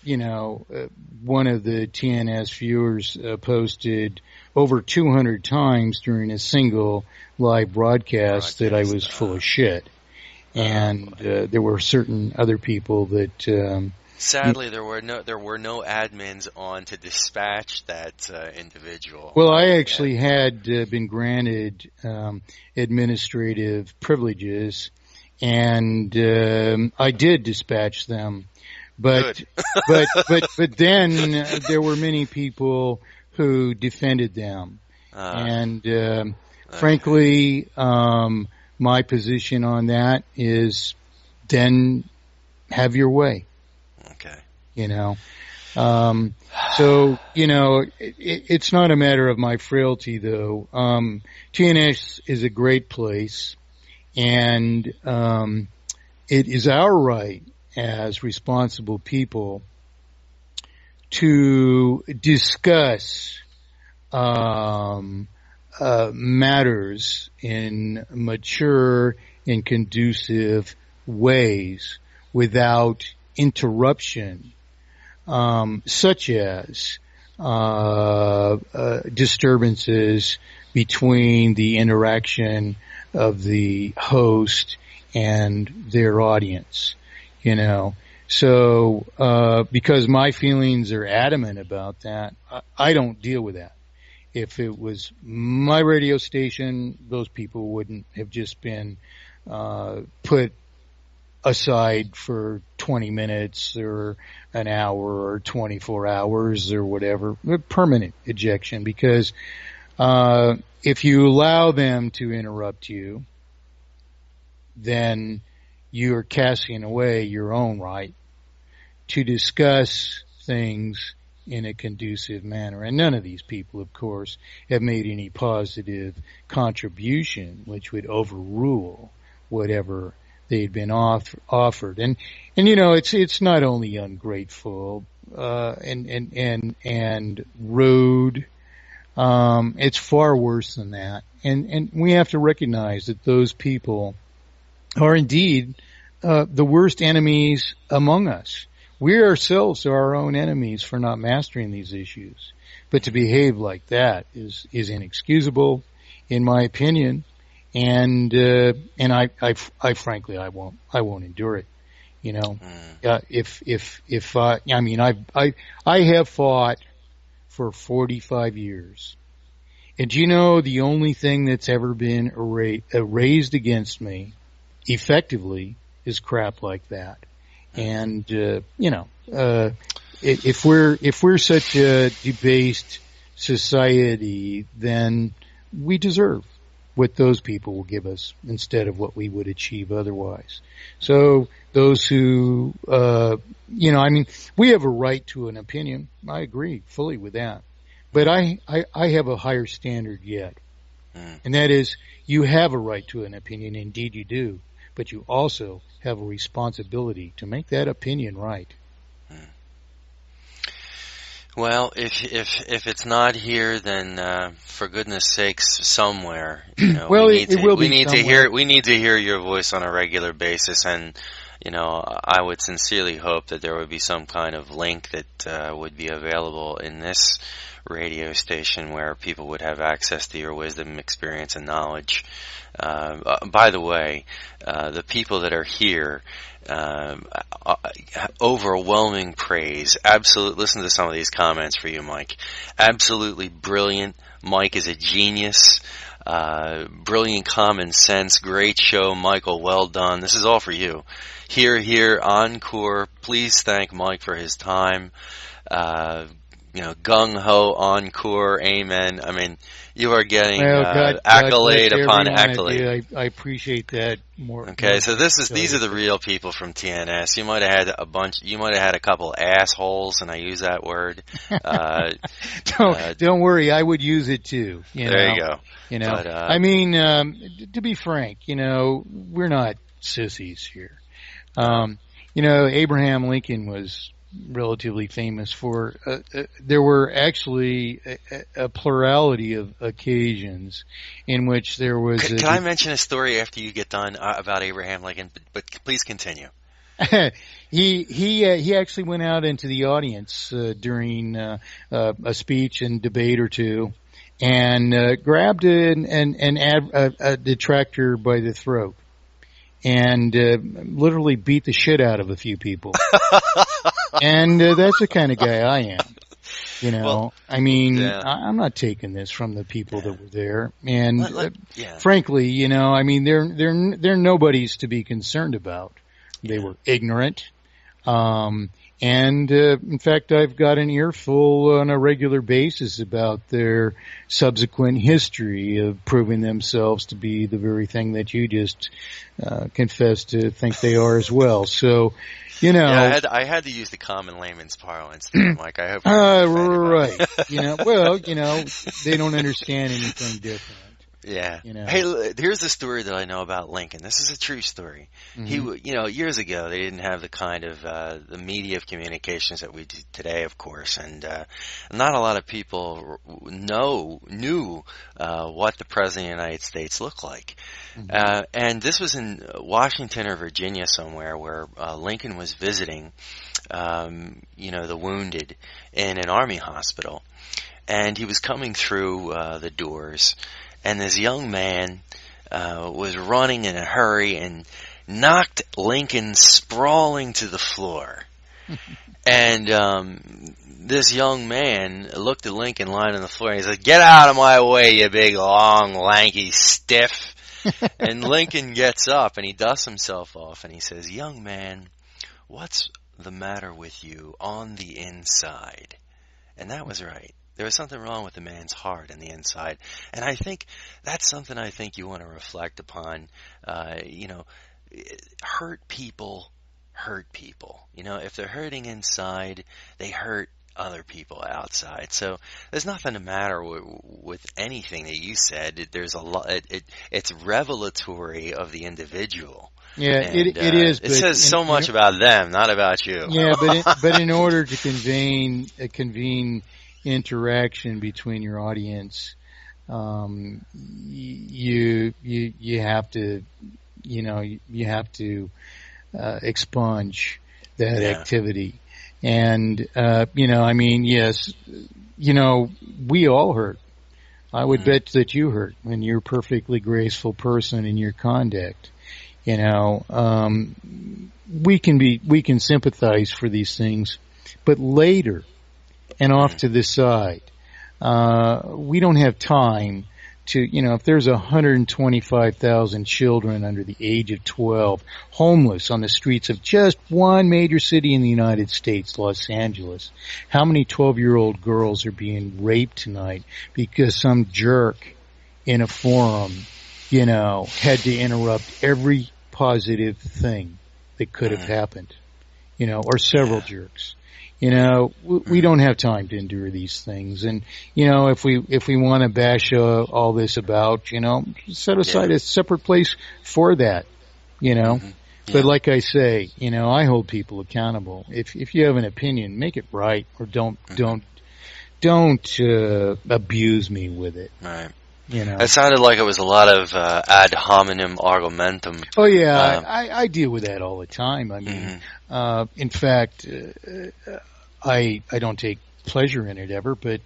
one of the TNS viewers posted over 200 times during a single live broadcast that I was full of shit, and there were certain other people that. Sadly, there were no admins on to dispatch that individual. Well, I actually had been granted administrative privileges, and I did dispatch them. But but then there were many people who defended them, and frankly, my position on that is then have your way. So, it's not a matter of my frailty, though. TNS is a great place, and it is our right as responsible people to discuss matters in mature and conducive ways without interruption. Such as disturbances between the interaction of the host and their audience, So, because my feelings are adamant about that, I don't deal with that. If it was my radio station, those people wouldn't have just been put aside for 20 minutes or an hour or 24 hours or whatever, permanent ejection, because if you allow them to interrupt you, then you're casting away your own right to discuss things in a conducive manner. And none of these people, of course, have made any positive contribution which would overrule whatever they'd been offered, and it's not only ungrateful and rude. It's far worse than that, and we have to recognize that those people are indeed the worst enemies among us. We ourselves are our own enemies for not mastering these issues, but to behave like that is inexcusable, in my opinion. And I frankly, I won't endure it. If I have fought for 45 years. And the only thing that's ever been raised against me effectively is crap like that. And, if we're such a debased society, then we deserve what those people will give us instead of what we would achieve otherwise. So those who, we have a right to an opinion. I agree fully with that. But I have a higher standard yet. And that is, you have a right to an opinion. Indeed you do. But you also have a responsibility to make that opinion right. Well, if it's not here, then for goodness sakes, somewhere. We need to hear your voice on a regular basis, and I would sincerely hope that there would be some kind of link that would be available in this radio station where people would have access to your wisdom, experience, and knowledge. By the way, the people that are here, overwhelming praise. Listen to some of these comments for you, Mike. Absolutely brilliant. Mike is a genius. Brilliant common sense. Great show, Michael. Well done. This is all for you. Here, encore. Please thank Mike for his time. gung ho, encore, amen. I mean, you are getting Well, accolade God bless upon every one of accolade. you. I appreciate that more. Okay, so Than these are the real people from TNS. You might have had you might have had a couple assholes, and I use that word. Don't worry, I would use it too. There you go. But, I mean, to be frank, we're not sissies here. Abraham Lincoln was relatively famous for, there were actually a plurality of occasions in which there was... Can I mention a story after you get done about Abraham Lincoln? But please continue. He actually went out into the audience during a speech and debate or two and grabbed a detractor by the throat and literally beat the shit out of a few people. And that's the kind of guy I am. Well, I mean, yeah. I'm not taking this from the people that were there. And yeah. frankly, I mean, they're nobodies to be concerned about. They were ignorant. And in fact, I've got an earful on a regular basis about their subsequent history of proving themselves to be the very thing that you just confessed to think they are as well. So, Yeah, I had to use the common layman's parlance there, Mike. I hope right. They don't understand anything different. Yeah. Hey, here's the story that I know about Lincoln. This is a true story. Mm-hmm. He, years ago, they didn't have the kind of the media of communications that we do today, of course, and not a lot of people knew what the President of the United States looked like. Mm-hmm. And this was in Washington or Virginia somewhere where Lincoln was visiting, the wounded in an army hospital, and he was coming through the doors. And this young man was running in a hurry and knocked Lincoln sprawling to the floor. And this young man looked at Lincoln lying on the floor and he said, "Get out of my way, you big, long, lanky stiff." And Lincoln gets up and he dusts himself off and he says, "Young man, what's the matter with you on the inside?" And that was right. There was something wrong with the man's heart and the inside. And I think that's something I think you want to reflect upon. Hurt people hurt people. If they're hurting inside, they hurt other people outside. So there's nothing the matter with anything that you said. There's a lot. It's revelatory of the individual. Yeah, and, it is. It says so much about them, not about you. Yeah, but in order to convene interaction between your audience, you have to expunge that activity. And yes, we all hurt. I would bet that you hurt when you're a perfectly graceful person in your conduct. We can sympathize for these things, but later and off to the side, we don't have time to, if there's 125,000 children under the age of 12 homeless on the streets of just one major city in the United States, Los Angeles, how many 12-year-old girls are being raped tonight because some jerk in a forum, had to interrupt every positive thing that could have happened, or several jerks. We don't have time to endure these things. And, if we want to bash all this about, set aside a separate place for that, But like I say, I hold people accountable. If you have an opinion, make it right, or don't abuse me with it. Right. It sounded like it was a lot of ad hominem argumentum. Oh yeah, I deal with that all the time. I mean, in fact, I don't take pleasure in it ever, but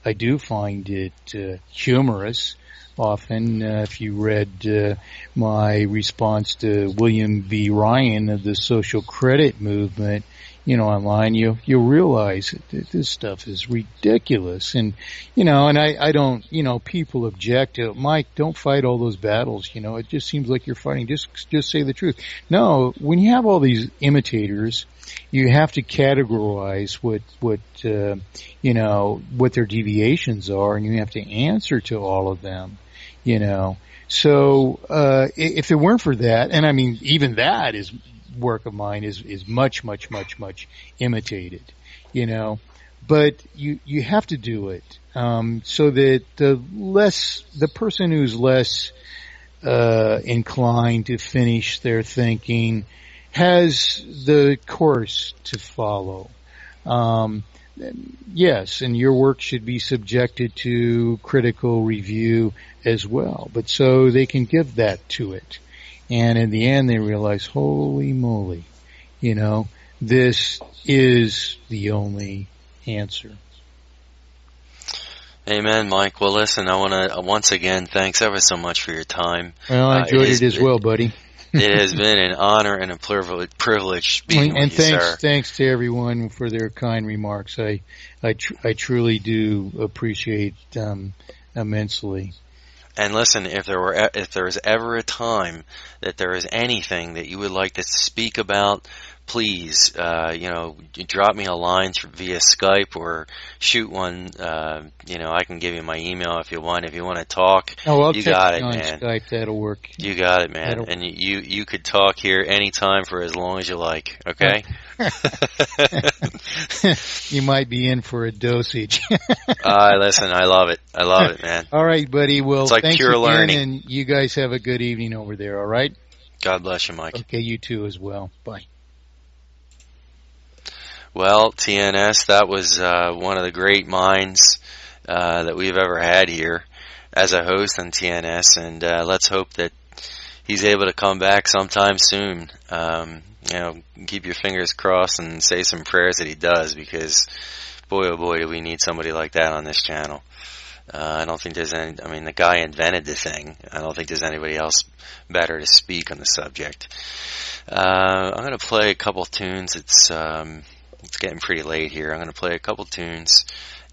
I do find it humorous. Often, if you read my response to William V. Ryan of the social credit movement, online, you'll realize that this stuff is ridiculous. And, and I don't, people object to, Mike, don't fight all those battles. It just seems like you're fighting. Just say the truth. No, when you have all these imitators, you have to categorize what their deviations are, and you have to answer to all of them, So, if it weren't for that, and I mean, even that is work of mine is much imitated, but you have to do it, so that the person who's less, inclined to finish their thinking has the course to follow. Yes, and your work should be subjected to critical review as well, but so they can give that to it. And in the end, they realize, holy moly, this is the only answer. Amen, Mike. Well, listen, I want to, once again, thanks ever so much for your time. Well, I enjoyed it as well, buddy. It has been an honor and a privilege speaking with you, sir. Thanks to everyone for their kind remarks. I truly do appreciate immensely. And listen, if there is ever a time that there is anything that you would like to speak about, please, drop me a line via Skype or shoot one. I can give you my email if you want. If you want to talk, I'll you got it, on man. Skype, that'll work. You got it, man. And you could talk here anytime for as long as you like. Okay. You might be in for a dosage. Listen, I love it. I love it, man. All right, buddy. Well, it's like thanks pure again, learning. And you guys have a good evening over there. All right. God bless you, Mike. Okay, you too as well. Bye. Well, TNS, that was one of the great minds that we've ever had here as a host on TNS, and let's hope that he's able to come back sometime soon. Keep your fingers crossed and say some prayers that he does, because boy, oh boy, do we need somebody like that on this channel. I don't think there's any, the guy invented the thing. I don't think there's anybody else better to speak on the subject. I'm going to play a couple tunes. It's getting pretty late here. I'm going to play a couple tunes,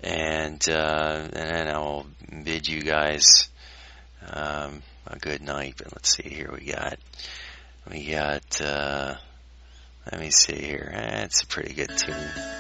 and then I'll bid you guys a good night. But let's see here. We got. Let me see here. It's a pretty good tune.